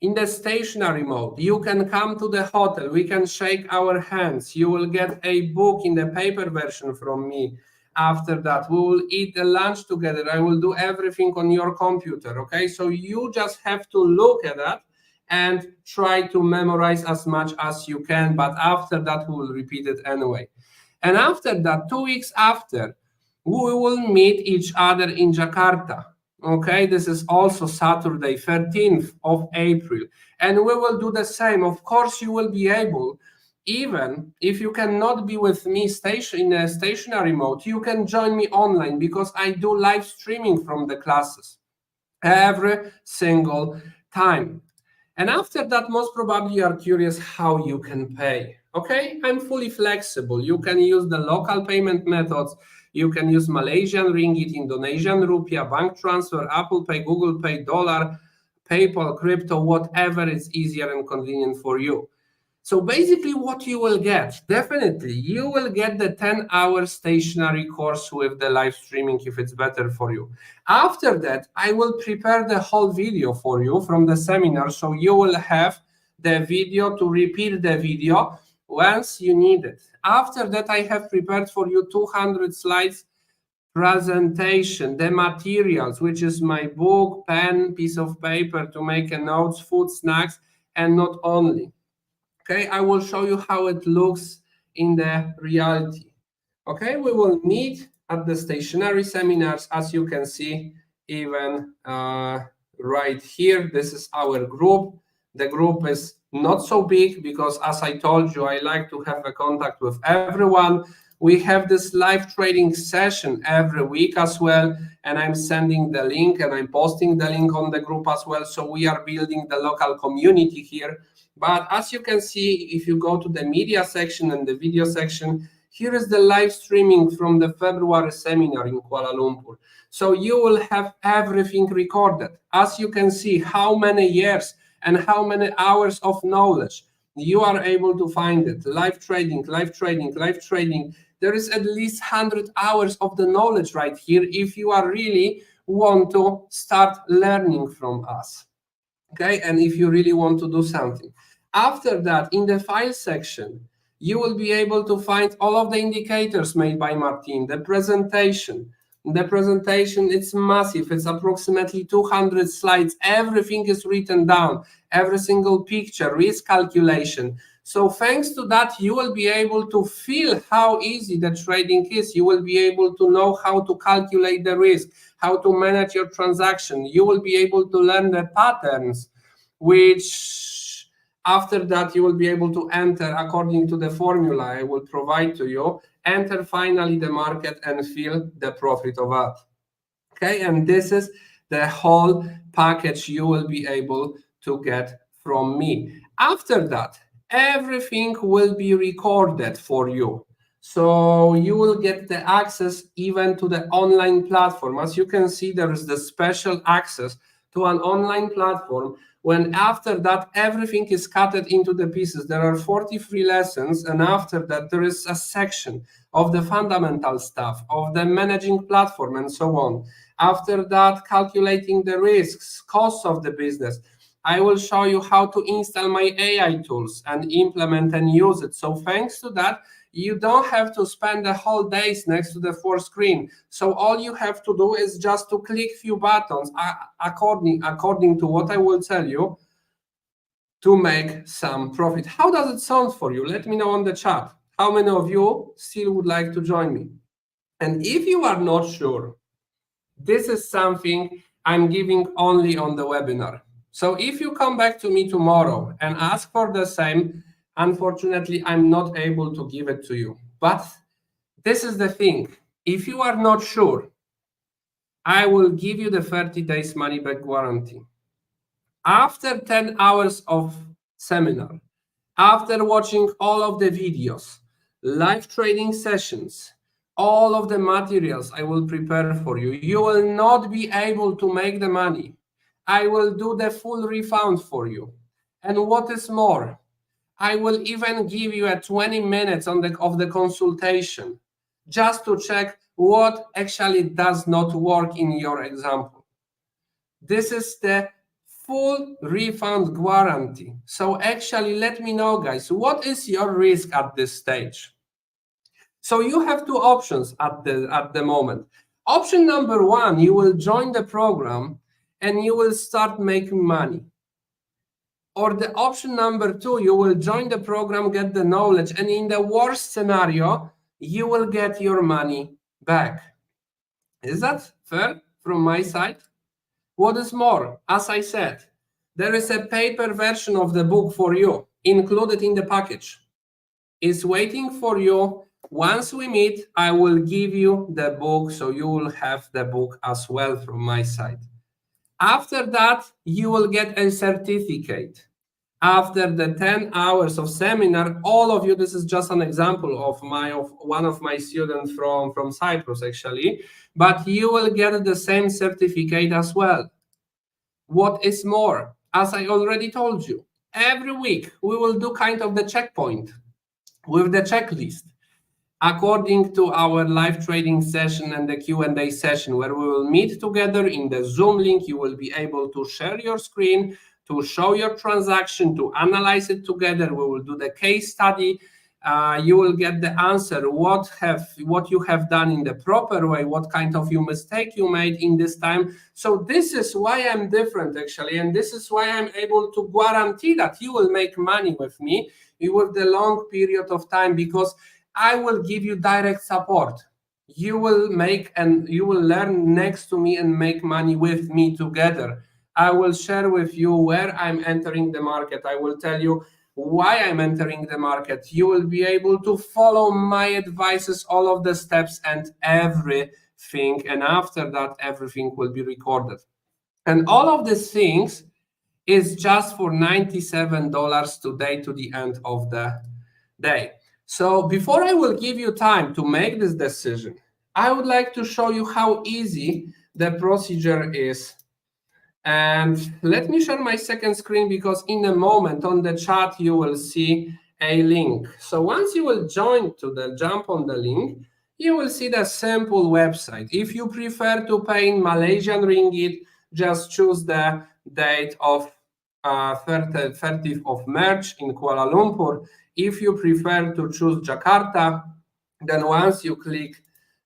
Speaker 1: in the stationary mode. You can come to the hotel. We can shake our hands. You will get a book in the paper version from me. After that, we will eat a lunch together. I will do everything on your computer, okay? So you just have to look at that and try to memorize as much as you can, but after that, we will repeat it anyway. And after that, 2 weeks after, we will meet each other in Jakarta. Okay, this is also Saturday, 13th of April. And we will do the same. Of course, you will be able, even if you cannot be with me in a stationary mode, you can join me online because I do live streaming from the classes every single time. And after that, most probably you are curious how you can pay. Okay, I'm fully flexible. You can use the local payment methods. You can use Malaysian ringgit, Indonesian rupiah, bank transfer, Apple Pay, Google Pay, dollar, PayPal, crypto, whatever is easier and convenient for you. So basically what you will get, definitely, you will get the 10-hour stationary course with the live streaming if it's better for you. After that, I will prepare the whole video for you from the seminar, so you will have the video to repeat the video once you need it. After that, I have prepared for you 200 slides presentation, the materials, which is my book, pen, piece of paper to make a notes, food, snacks, and not only. Okay, I will show you how it looks in the reality. Okay, we will meet at the stationary seminars, as you can see, even right here. This is our group. The group is not so big because, as I told you, I like to have a contact with everyone. We have this live trading session every week as well, and I'm sending the link and I'm posting the link on the group as well. So we are building the local community here. But as you can see, if you go to the media section and the video section, here is the live streaming from the February seminar in Kuala Lumpur. So you will have everything recorded. As you can see, how many years and how many hours of knowledge you are able to find it. Live trading, live trading, live trading. There is at least 100 hours of the knowledge right here if you are really want to start learning from us. Okay, and if you really want to do something. After that, in the file section, you will be able to find all of the indicators made by Martin, the presentation. The presentation, it's massive. It's approximately 200 slides. Everything is written down, every single picture, risk calculation. So thanks to that, you will be able to feel how easy the trading is. You will be able to know how to calculate the risk, how to manage your transaction. You will be able to learn the patterns, which after that you will be able to enter according to the formula I will provide to you, enter finally the market and feel the profit of that. Okay, and this is the whole package you will be able to get from me. After that, everything will be recorded for you. So you will get the access even to the online platform. As you can see, there is the special access to an online platform. When after that, everything is cut into the pieces. There are 43 lessons, and after that, there is a section of the fundamental stuff, of the managing platform, and so on. After that, calculating the risks, costs of the business. I will show you how to install my AI tools and implement and use it. So thanks to that, you don't have to spend the whole days next to the full screen. So all you have to do is just to click few buttons according to what I will tell you to make some profit. How does it sound for you? Let me know on the chat. How many of you still would like to join me? And if you are not sure, this is something I'm giving only on the webinar. So if you come back to me tomorrow and ask for the same, unfortunately, I'm not able to give it to you. But this is the thing. If you are not sure, I will give you the 30 days money back guarantee. After 10 hours of seminar, after watching all of the videos, live trading sessions, all of the materials I will prepare for you, you will not be able to make the money. I will do the full refund for you. And what is more, I will even give you a 20 minutes of the consultation just to check what actually does not work in your example. This is the full refund guarantee. So actually, let me know, guys, what is your risk at this stage? So you have two options at the moment. Option number one, you will join the program and you will start making money. Or the option number two, you will join the program, get the knowledge, and in the worst scenario, you will get your money back. Is that fair from my side? What is more, as I said, there is a paper version of the book for you included in the package. It's waiting for you. Once we meet, I will give you the book, so you will have the book as well from my side. After that, you will get a certificate. After the 10 hours of seminar, all of you, this is just an example of one of my students from Cyprus, actually, but you will get the same certificate as well. What is more, as I already told you, every week we will do kind of the checkpoint with the checklist according to our live trading session and the Q&A session, where we will meet together in the Zoom link. You will be able to share your screen, to show your transaction, to analyze it together. We will do the case study. You will get the answer, what you have done in the proper way, what kind of mistake you made in this time. So this is why I'm different, actually, and this is why I'm able to guarantee that you will make money with me with the long period of time, because I will give you direct support. You will learn next to me and make money with me together. I will share with you where I'm entering the market. I will tell you why I'm entering the market. You will be able to follow my advices, all of the steps and everything. And after that, everything will be recorded. And all of these things is just for $97 today to the end of the day. So before I will give you time to make this decision, I would like to show you how easy the procedure is. And let me share my second screen, because in a moment on the chat, you will see a link. So once you will jump on the link, you will see the simple website. If you prefer to pay in Malaysian ringgit, just choose the date of 30th of March in Kuala Lumpur. If you prefer to choose Jakarta, then once you click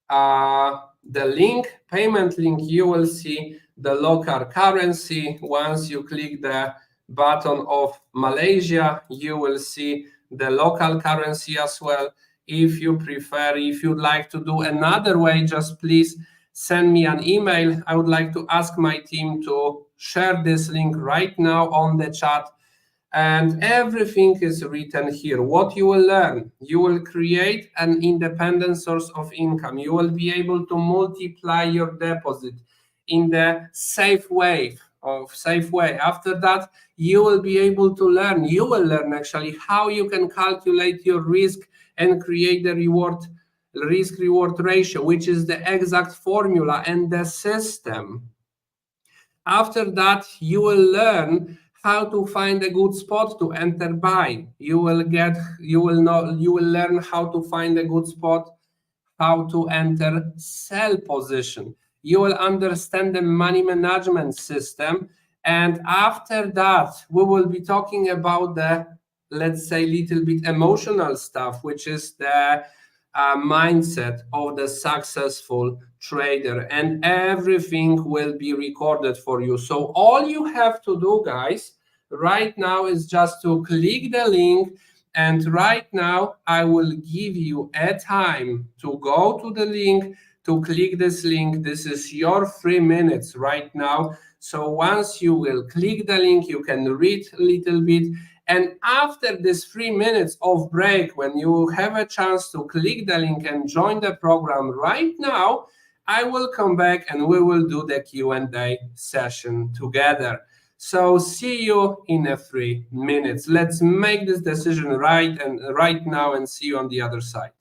Speaker 1: the link, payment link, you will see the local currency. Once you click the button of Malaysia, you will see the local currency as well. If you prefer, if you'd like to do another way, just please send me an email. I would like to ask my team to share this link right now on the chat. And everything is written here. What you will learn, you will create an independent source of income. You will be able to multiply your deposit in the safe way. After that, you will be able to learn. You will learn actually how you can calculate your risk and create the risk reward ratio, which is the exact formula and the system. After that, you will learn how to find a good spot to enter buy. You will learn how to find a good spot, how to enter sell position. You will understand the money management system. And after that, we will be talking about the, let's say, little bit emotional stuff, which is the mindset of the successful trader, and everything will be recorded for you. So all you have to do, guys, right now is just to click the link, and right now I will give you a time to go to the link, to click this link. This is your 3 minutes right now. So once you will click the link, you can read a little bit. And after this 3 minutes of break, when you have a chance to click the link and join the program right now, I will come back and we will do the Q&A session together. So see you in a 3 minutes. Let's make this decision right now and see you on the other side.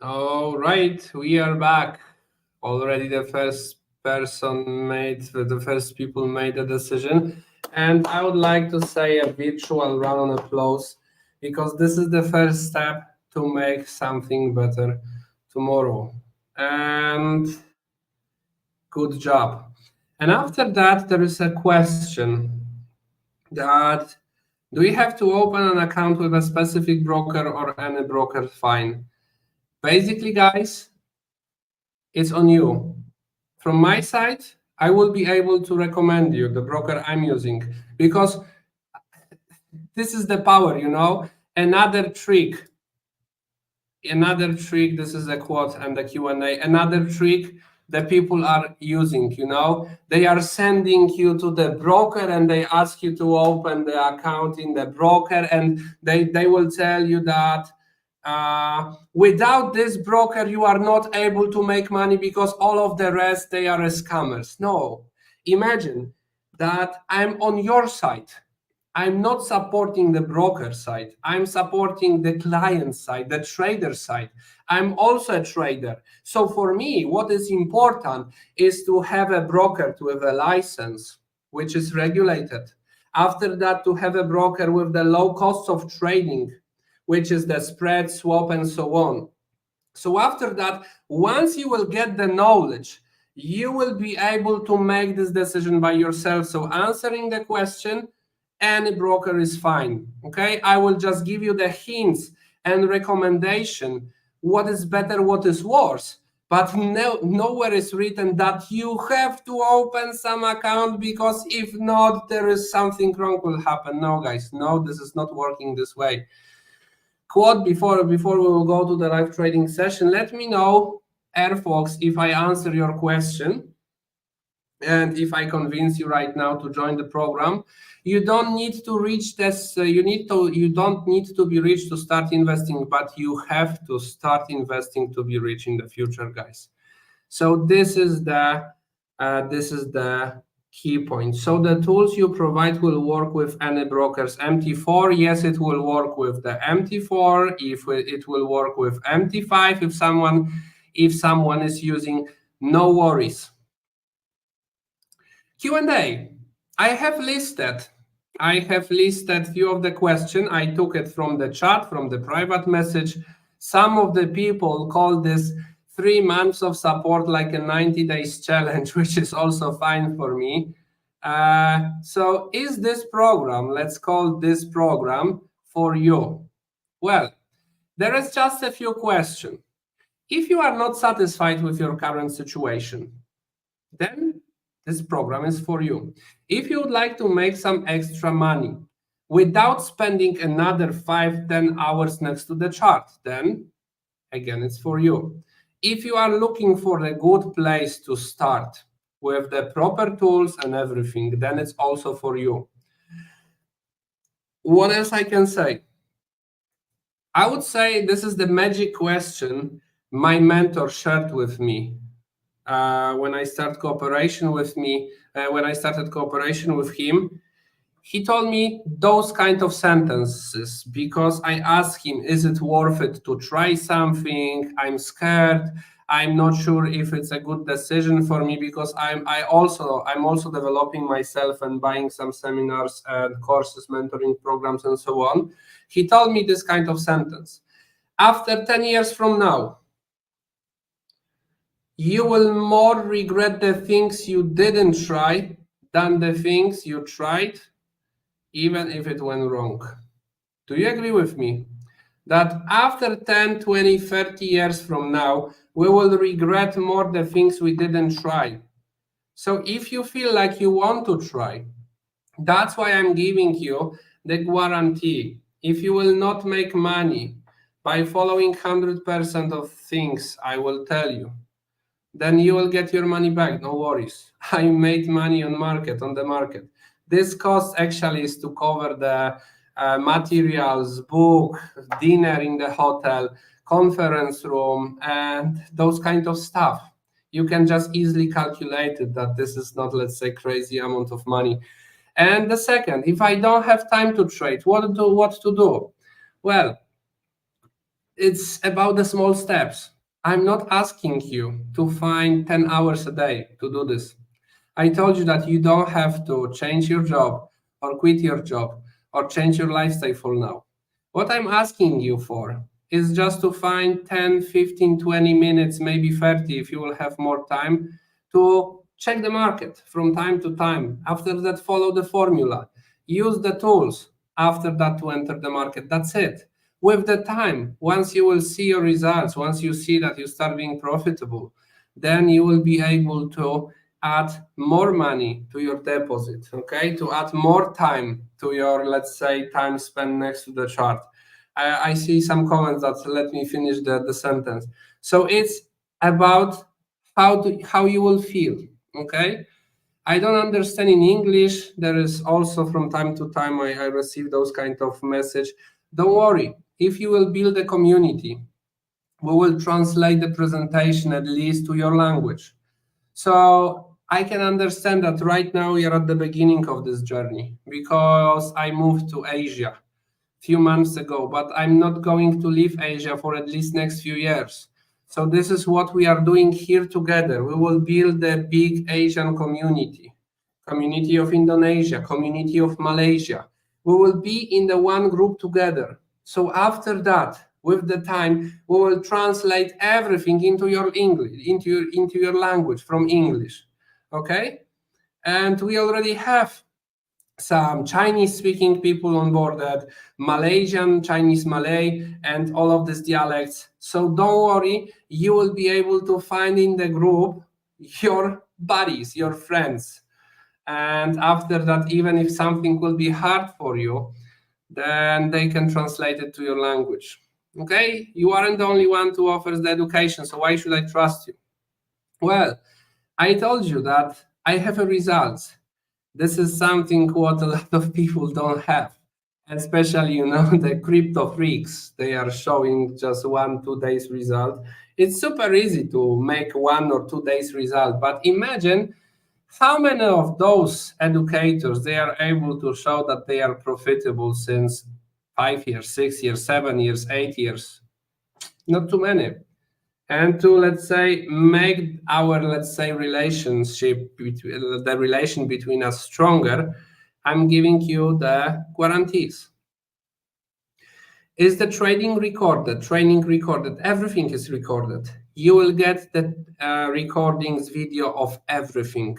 Speaker 1: All right, we are back. Already the first people made a decision. And I would like to say a virtual round of applause, because this is the first step to make something better tomorrow. And good job. And after that, there is a question that, do we have to open an account with a specific broker or any broker fine? Basically, guys, it's on you. From my side, I will be able to recommend you the broker I'm using, because this is the power, you know. Another trick, this is a quote and the Q&A, another trick that people are using, you know, they are sending you to the broker and they ask you to open the account in the broker, and they will tell you that without this broker you are not able to make money because all of the rest, they are scammers. No, imagine that I'm on your side. I'm not supporting the broker side. I'm supporting the client side, the trader side. I'm also a trader. So for me, what is important is to have a broker with a license, which is regulated. After that, to have a broker with the low cost of trading, which is the spread, swap, and so on. So after that, once you will get the knowledge, you will be able to make this decision by yourself. So answering the question, any broker is fine. Okay, I will just give you the hints and recommendation, what is better, what is worse. But nowhere is written that you have to open some account, because if not, there is something wrong will happen. No, guys, no, this is not working this way. Quote before we will go to the live trading session. Let me know, Airfox, if I answer your question and if I convince you right now to join the program. You don't need to reach this. You don't need to be rich to start investing, but you have to start investing to be rich in the future, guys. So this is the key point. So the tools you provide will work with any brokers. MT4, yes, it will work with the MT4. It will work with MT5 if someone is using, no worries. Q&A. I have listed few of the questions. I took it from the chat, from the private message. Some of the people call this 3 months of support like a 90 days challenge, which is also fine for me. So is this program, let's call this program, for you? Well, there is just a few questions. If you are not satisfied with your current situation, then this program is for you. If you would like to make some extra money without spending another 5-10 hours next to the chart, then again, it's for you. If you are looking for a good place to start with the proper tools and everything, then it's also for you. What else I can say? I would say this is the magic question my mentor shared with me when I started cooperation with him. He told me those kind of sentences because I asked him, is it worth it to try something? I'm scared. I'm not sure if it's a good decision for me, because I'm also developing myself and buying some seminars and courses, mentoring programs, and so on. He told me this kind of sentence: after 10 years from now, you will more regret the things you didn't try than the things you tried, even if it went wrong. Do you agree with me that after 10, 20, 30 years from now, we will regret more the things we didn't try? So if you feel like you want to try, that's why I'm giving you the guarantee. If you will not make money by following 100% of things I will tell you, then you will get your money back, no worries. I made money on the market. This cost actually is to cover the materials, book, dinner in the hotel, conference room, and those kind of stuff. You can just easily calculate it that this is not, let's say, crazy amount of money. And the second, if I don't have time to trade, what to do? Well, it's about the small steps. I'm not asking you to find 10 hours a day to do this. I told you that you don't have to change your job or quit your job or change your lifestyle for now. What I'm asking you for is just to find 10, 15, 20 minutes, maybe 30 if you will have more time, to check the market from time to time. After that, follow the formula. Use the tools after that to enter the market. That's it. With the time, once you will see your results, once you see that you start being profitable, then you will be able to add more money to your deposit, okay, to add more time to your, let's say, time spent next to the chart. I see some comments that let me finish the sentence. So it's about how you will feel, okay? I don't understand in English. There is also from time to time I receive those kind of message. Don't worry, if you will build a community, we will translate the presentation at least to your language. So I can understand that right now we are at the beginning of this journey because I moved to Asia a few months ago, but I'm not going to leave Asia for at least next few years. So this is what we are doing here together. We will build a big Asian community of Indonesia, community of Malaysia. We will be in the one group together. So after that, with the time, we will translate everything into your English, into your language from English, okay? And we already have some Chinese-speaking people on board, that Malaysian, Chinese Malay, and all of these dialects. So don't worry, you will be able to find in the group your buddies, your friends. And after that, even if something will be hard for you, then they can translate it to your language. Okay, you aren't the only one who offers the education, so why should I trust you? Well, I told you that I have a result. This is something what a lot of people don't have, especially, the crypto freaks. They are showing just 1-2 days result. It's super easy to make 1 or 2 days result, but imagine how many of those educators they are able to show that they are profitable since 5 years, 6 years, 7 years, 8 years? Not too many. And to, let's say, make our, let's say, relationship between the relation between us stronger, I'm giving you the guarantees. Is the trading recorded? Training recorded? Everything is recorded. You will get the recordings, video of everything.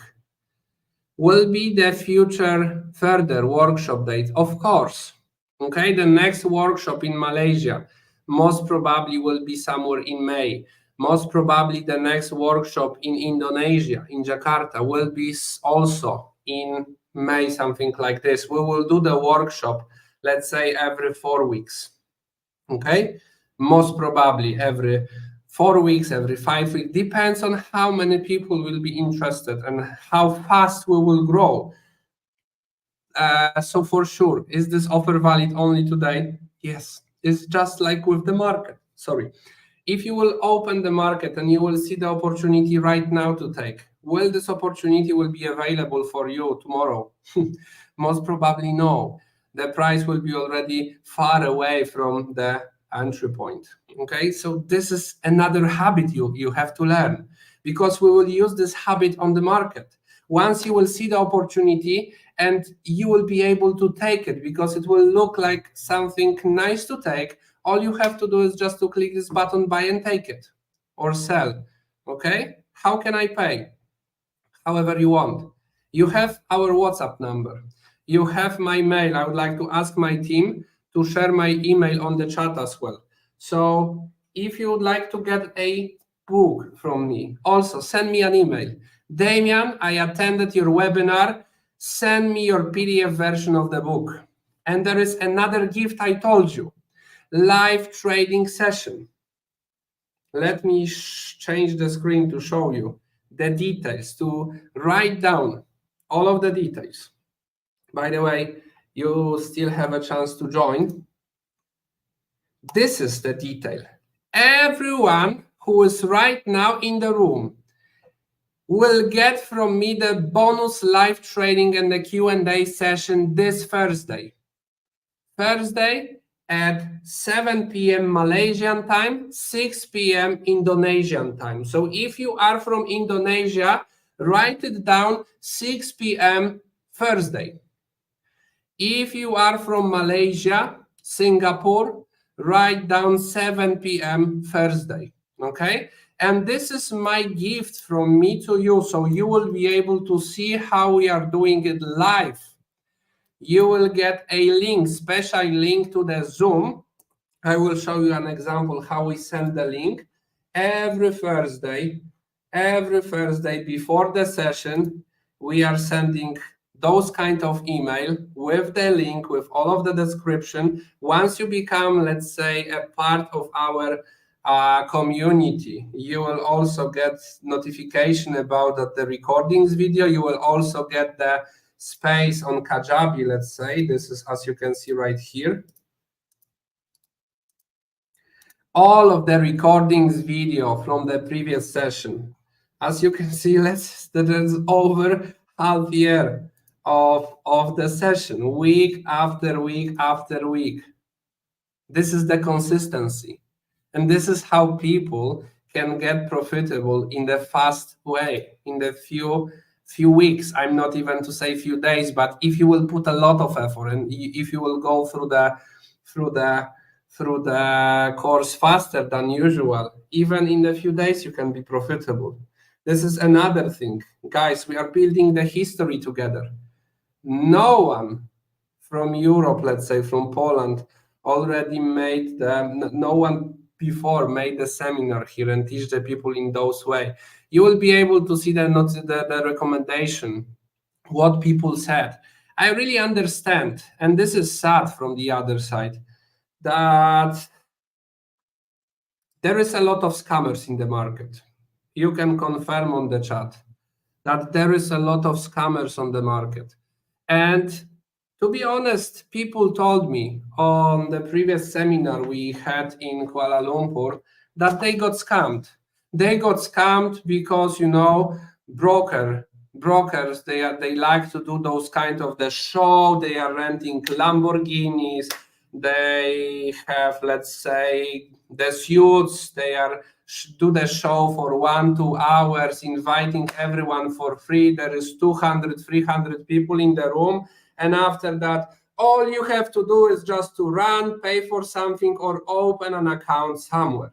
Speaker 1: Will be the future further workshop date? Of course. Okay, the next workshop in Malaysia most probably will be somewhere in May. Most probably the next workshop in Indonesia, in Jakarta, will be also in May, something like this. We will do the workshop, let's say, every 4 weeks. Okay, most probably every 4 weeks, every 5 weeks, depends on how many people will be interested and how fast we will grow. So for sure, is this offer valid only today? Yes, it's just like with the market. Sorry. If you will open the market and you will see the opportunity right now to take, will this opportunity will be available for you tomorrow? Most probably no. The price will be already far away from the entry point. Okay, so this is another habit you have to learn, because we will use this habit on the market. Once you will see the opportunity and you will be able to take it, because it will look like something nice to take, all you have to do is just to click this button, buy and take it, or sell. Okay, how can I pay? However you want. You have our WhatsApp number. You have my mail. I would like to ask my team to share my email on the chat as well. So if you would like to get a book from me, also send me an email. Damian, I attended your webinar. Send me your PDF version of the book. And there is another gift I told you. Live trading session. Let me change the screen to show you the details, to write down all of the details. By the way, you still have a chance to join. This is the detail. Everyone who is right now in the room will get from me the bonus live trading and the Q&A session this Thursday. Thursday at 7 p.m. Malaysian time, 6 p.m. Indonesian time. So if you are from Indonesia, write it down, 6 p.m. Thursday. If you are from Malaysia, Singapore, write down 7 p.m. Thursday, okay? And this is my gift from me to you, so you will be able to see how we are doing it live. You will get a link, special link to the Zoom. I will show you an example how we send the link every Thursday every Thursday before the session, we are sending those kind of email with the link, with all of the description. Once you become, let's say, a part of our community, you will also get notification about the recordings video. You will also get the space on Kajabi, let's say. This is, as you can see right here, all of the recordings video from the previous session. As you can see, that is over half year of the session, week after week after week. This is the consistency. And this is how people can get profitable in the fast way, in the few weeks. I'm not even to say few days, but if you will put a lot of effort and if you will go through the course faster than usual, even in a few days you can be profitable. This is another thing. Guys, we are building the history together. No one from Europe, let's say from Poland, already made no one before made a seminar here and teach the people in those way. You will be able to see the recommendation, what people said. I really understand, and this is sad from the other side, that there is a lot of scammers in the market. You can confirm on the chat that there is a lot of scammers on the market. And to be honest, people told me on the previous seminar we had in Kuala Lumpur that they got scammed. They got scammed because, brokers, they like to do those kind of the show. They are renting Lamborghinis. They have, let's say, the suits. They are do the show for 1-2 hours, inviting everyone for free. There is 200-300 people in the room, and after that all you have to do is just to run, pay for something, or open an account somewhere.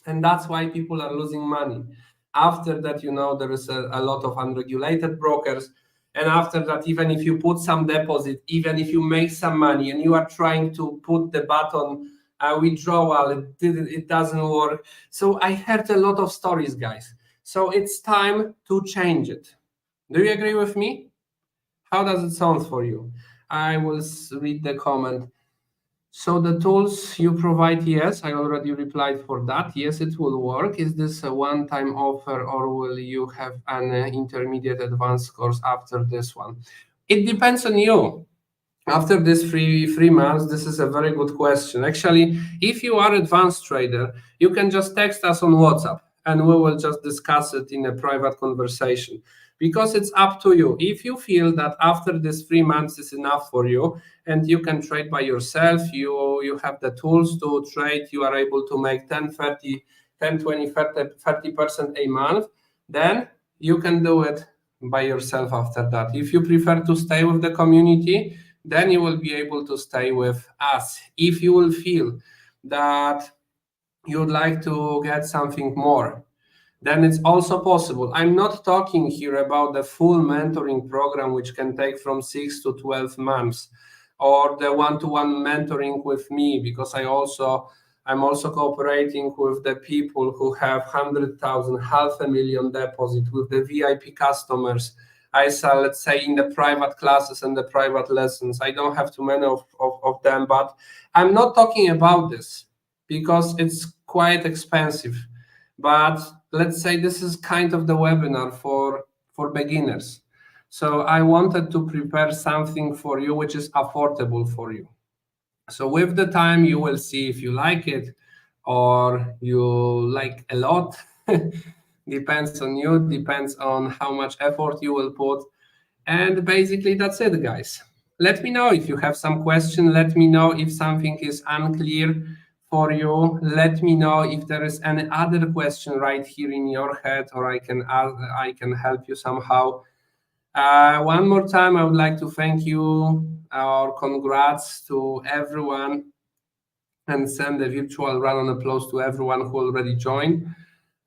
Speaker 1: And that's why people are losing money. After that, there is a lot of unregulated brokers. And after that, even if you put some deposit, even if you make some money and you are trying to put the button withdrawal, it doesn't work. So I heard a lot of stories, guys. So it's time to change it. Do you agree with me? How does it sound for you? I will read the comment. So the tools you provide, yes, I already replied for that. Yes, it will work. Is this a one-time offer, or will you have an intermediate advanced course after this one? It depends on you. After this three months, this is a very good question. Actually, if you are advanced trader, you can just text us on WhatsApp and we will just discuss it in a private conversation, because it's up to you. If you feel that after this 3 months is enough for you and you can trade by yourself, you have the tools to trade, you are able to make 10, 20, 30% a month, then you can do it by yourself after that. If you prefer to stay with the community, then you will be able to stay with us. If you will feel that you would like to get something more, then it's also possible. I'm not talking here about the full mentoring program, which can take from 6 to 12 months, or the one-to-one mentoring with me, because I'm also cooperating with the people who have 100,000, 500,000 deposit, with the VIP customers. I sell, let's say, in the private classes and the private lessons. I don't have too many of them, but I'm not talking about this because it's quite expensive. But let's say this is kind of the webinar for beginners. So I wanted to prepare something for you which is affordable for you. So with the time, you will see if you like it or you like a lot. Depends on you, depends on how much effort you will put. And basically, that's it, guys. Let me know if you have some question. Let me know if something is unclear for you. Let me know if there is any other question right here in your head, or I can help you somehow. One more time, I would like to thank you, or congrats to everyone, and send a virtual round of applause to everyone who already joined.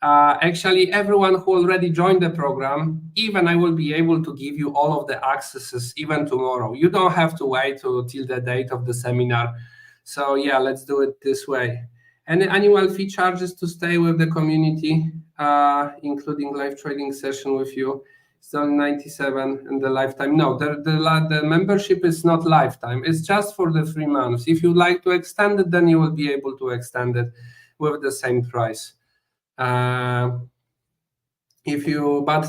Speaker 1: Actually, everyone who already joined the program, even I will be able to give you all of the accesses even tomorrow. You don't have to wait till the date of the seminar. So yeah, let's do it this way. And the annual fee charges to stay with the community, including live trading session with you, it's only 97, and the lifetime. No, the membership is not lifetime. It's just for the 3 months. If you like to extend it, then you will be able to extend it with the same price. But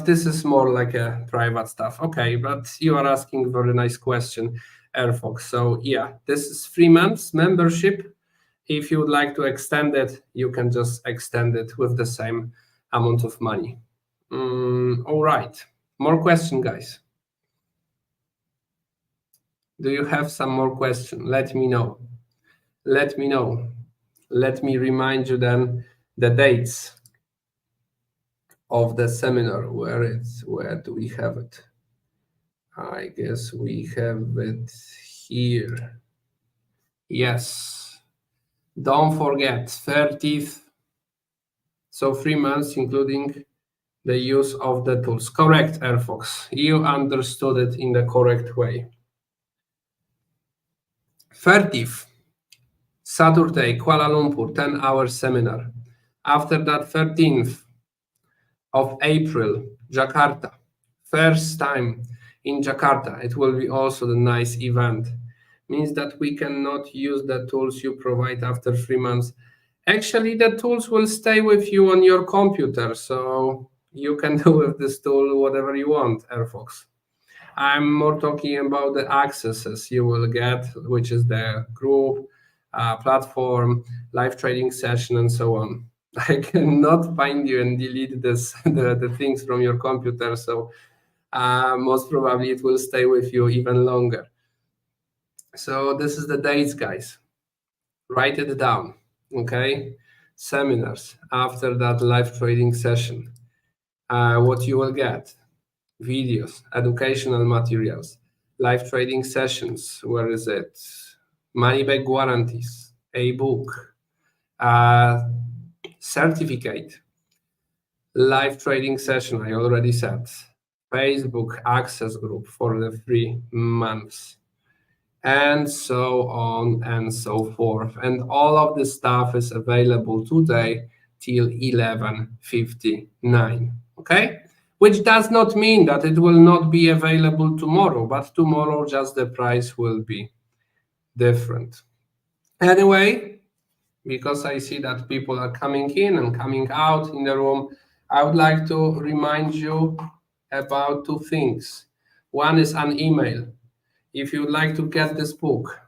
Speaker 1: this is more like a private stuff. Okay, but you are asking a very nice question, Airfox. So yeah, this is 3 months membership. If you would like to extend it, you can just extend it with the same amount of money. All right, more question, guys. Do you have some more question? Let me know. Let me know. Let me remind you then the dates of the seminar. Where do we have it? I guess we have it here. Yes. Don't forget 30th. So 3 months, including the use of the tools. Correct, Airfox. You understood it in the correct way. 30th, Saturday, Kuala Lumpur, 10-hour seminar. After that, 13th of April, Jakarta. First time in Jakarta. It will be also the nice event. Means that we cannot use the tools you provide after 3 months. Actually, the tools will stay with you on your computer, so you can do with this tool whatever you want, Airfox. I'm more talking about the accesses you will get, which is the group, platform, live trading session, and so on. I cannot find you and delete the things from your computer, so most probably it will stay with you even longer. So this is the dates, guys. Write it down, okay? Seminars after that live trading session. What you will get: videos, educational materials, live trading sessions. Where is it? Money back guarantees, a book, certificate, live trading session. I already said. Facebook access group for the 3 months, and so on and so forth. And all of this stuff is available today till 11:59. Okay? Which does not mean that it will not be available tomorrow, but tomorrow just the price will be different. Anyway, because I see that people are coming in and coming out in the room, I would like to remind you about 2 things. One is an email. If you would like to get this book,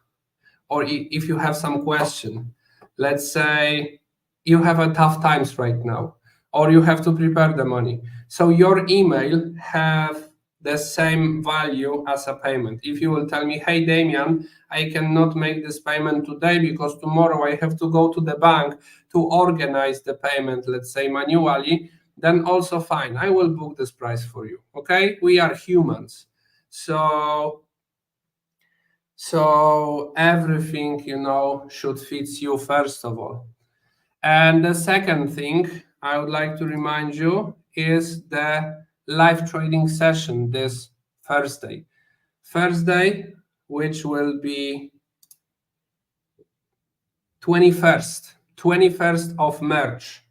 Speaker 1: or if you have some question, let's say you have a tough times right now, or you have to prepare the money. So your email have the same value as a payment. If you will tell me, hey, Damian, I cannot make this payment today because tomorrow I have to go to the bank to organize the payment, let's say manually, then also fine. I will book this price for you, okay? We are humans. So everything, should fit you first of all. And the second thing I would like to remind you is the live trading session this Thursday, which will be 21st of March.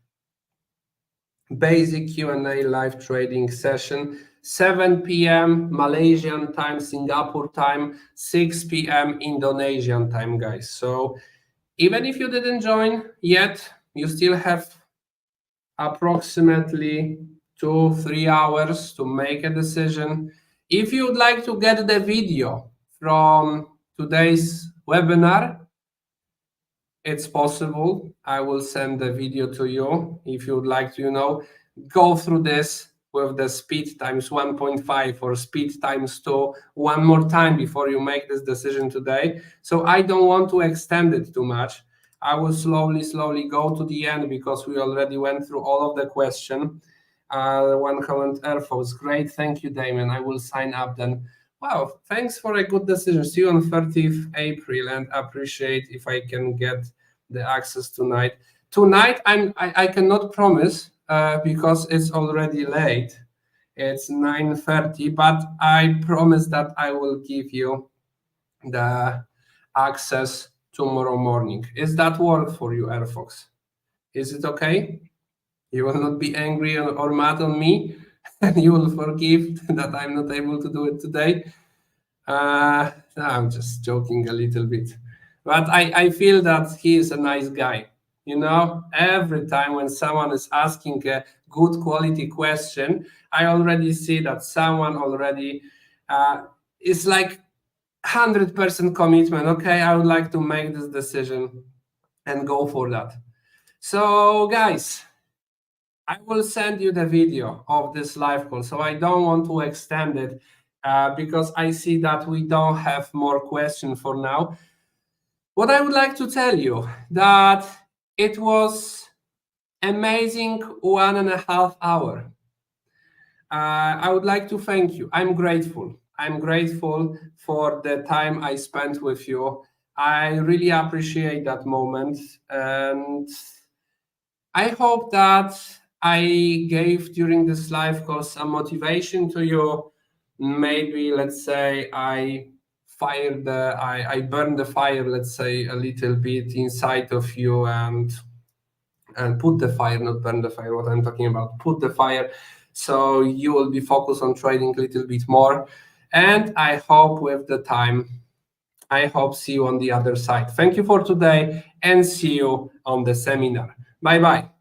Speaker 1: Basic Q&A live trading session, 7 p.m. Malaysian time, Singapore time, 6 p.m. Indonesian time, guys. So even if you didn't join yet, you still have approximately 2-3 hours to make a decision. If you would like to get the video from today's webinar, it's possible. I will send the video to you if you would like to, go through this with the speed times 1.5 or speed times 2 one more time before you make this decision today. So I don't want to extend it too much. I will slowly go to the end because we already went through all of the question. One comment, Airforce, great, thank you, Damon. I will sign up then. Wow, thanks for a good decision. See you on 30th April, and appreciate if I can get the access tonight. Tonight, I cannot promise because it's already late. It's 9:30, but I promise that I will give you the access tomorrow morning. Is that work for you, Airfox? Is it okay? You will not be angry or mad on me, and you will forgive that I'm not able to do it today. I'm just joking a little bit, but I feel that he is a nice guy. You know, every time when someone is asking a good quality question, I already see that someone already is like 100% commitment. Okay, I would like to make this decision and go for that. So guys, I will send you the video of this live call. So I don't want to extend it because I see that we don't have more questions for now. What I would like to tell you that it was amazing 1.5 hours. I would like to thank you. I'm grateful. I'm grateful for the time I spent with you. I really appreciate that moment. And I hope that I gave during this live call some motivation to you. Maybe, let's say, I burned the fire, let's say, a little bit inside of you, and put the fire, not burn the fire, what I'm talking about, put the fire, so you will be focused on trading a little bit more. And I hope with the time, I hope see you on the other side. Thank you for today, and see you on the seminar. Bye bye.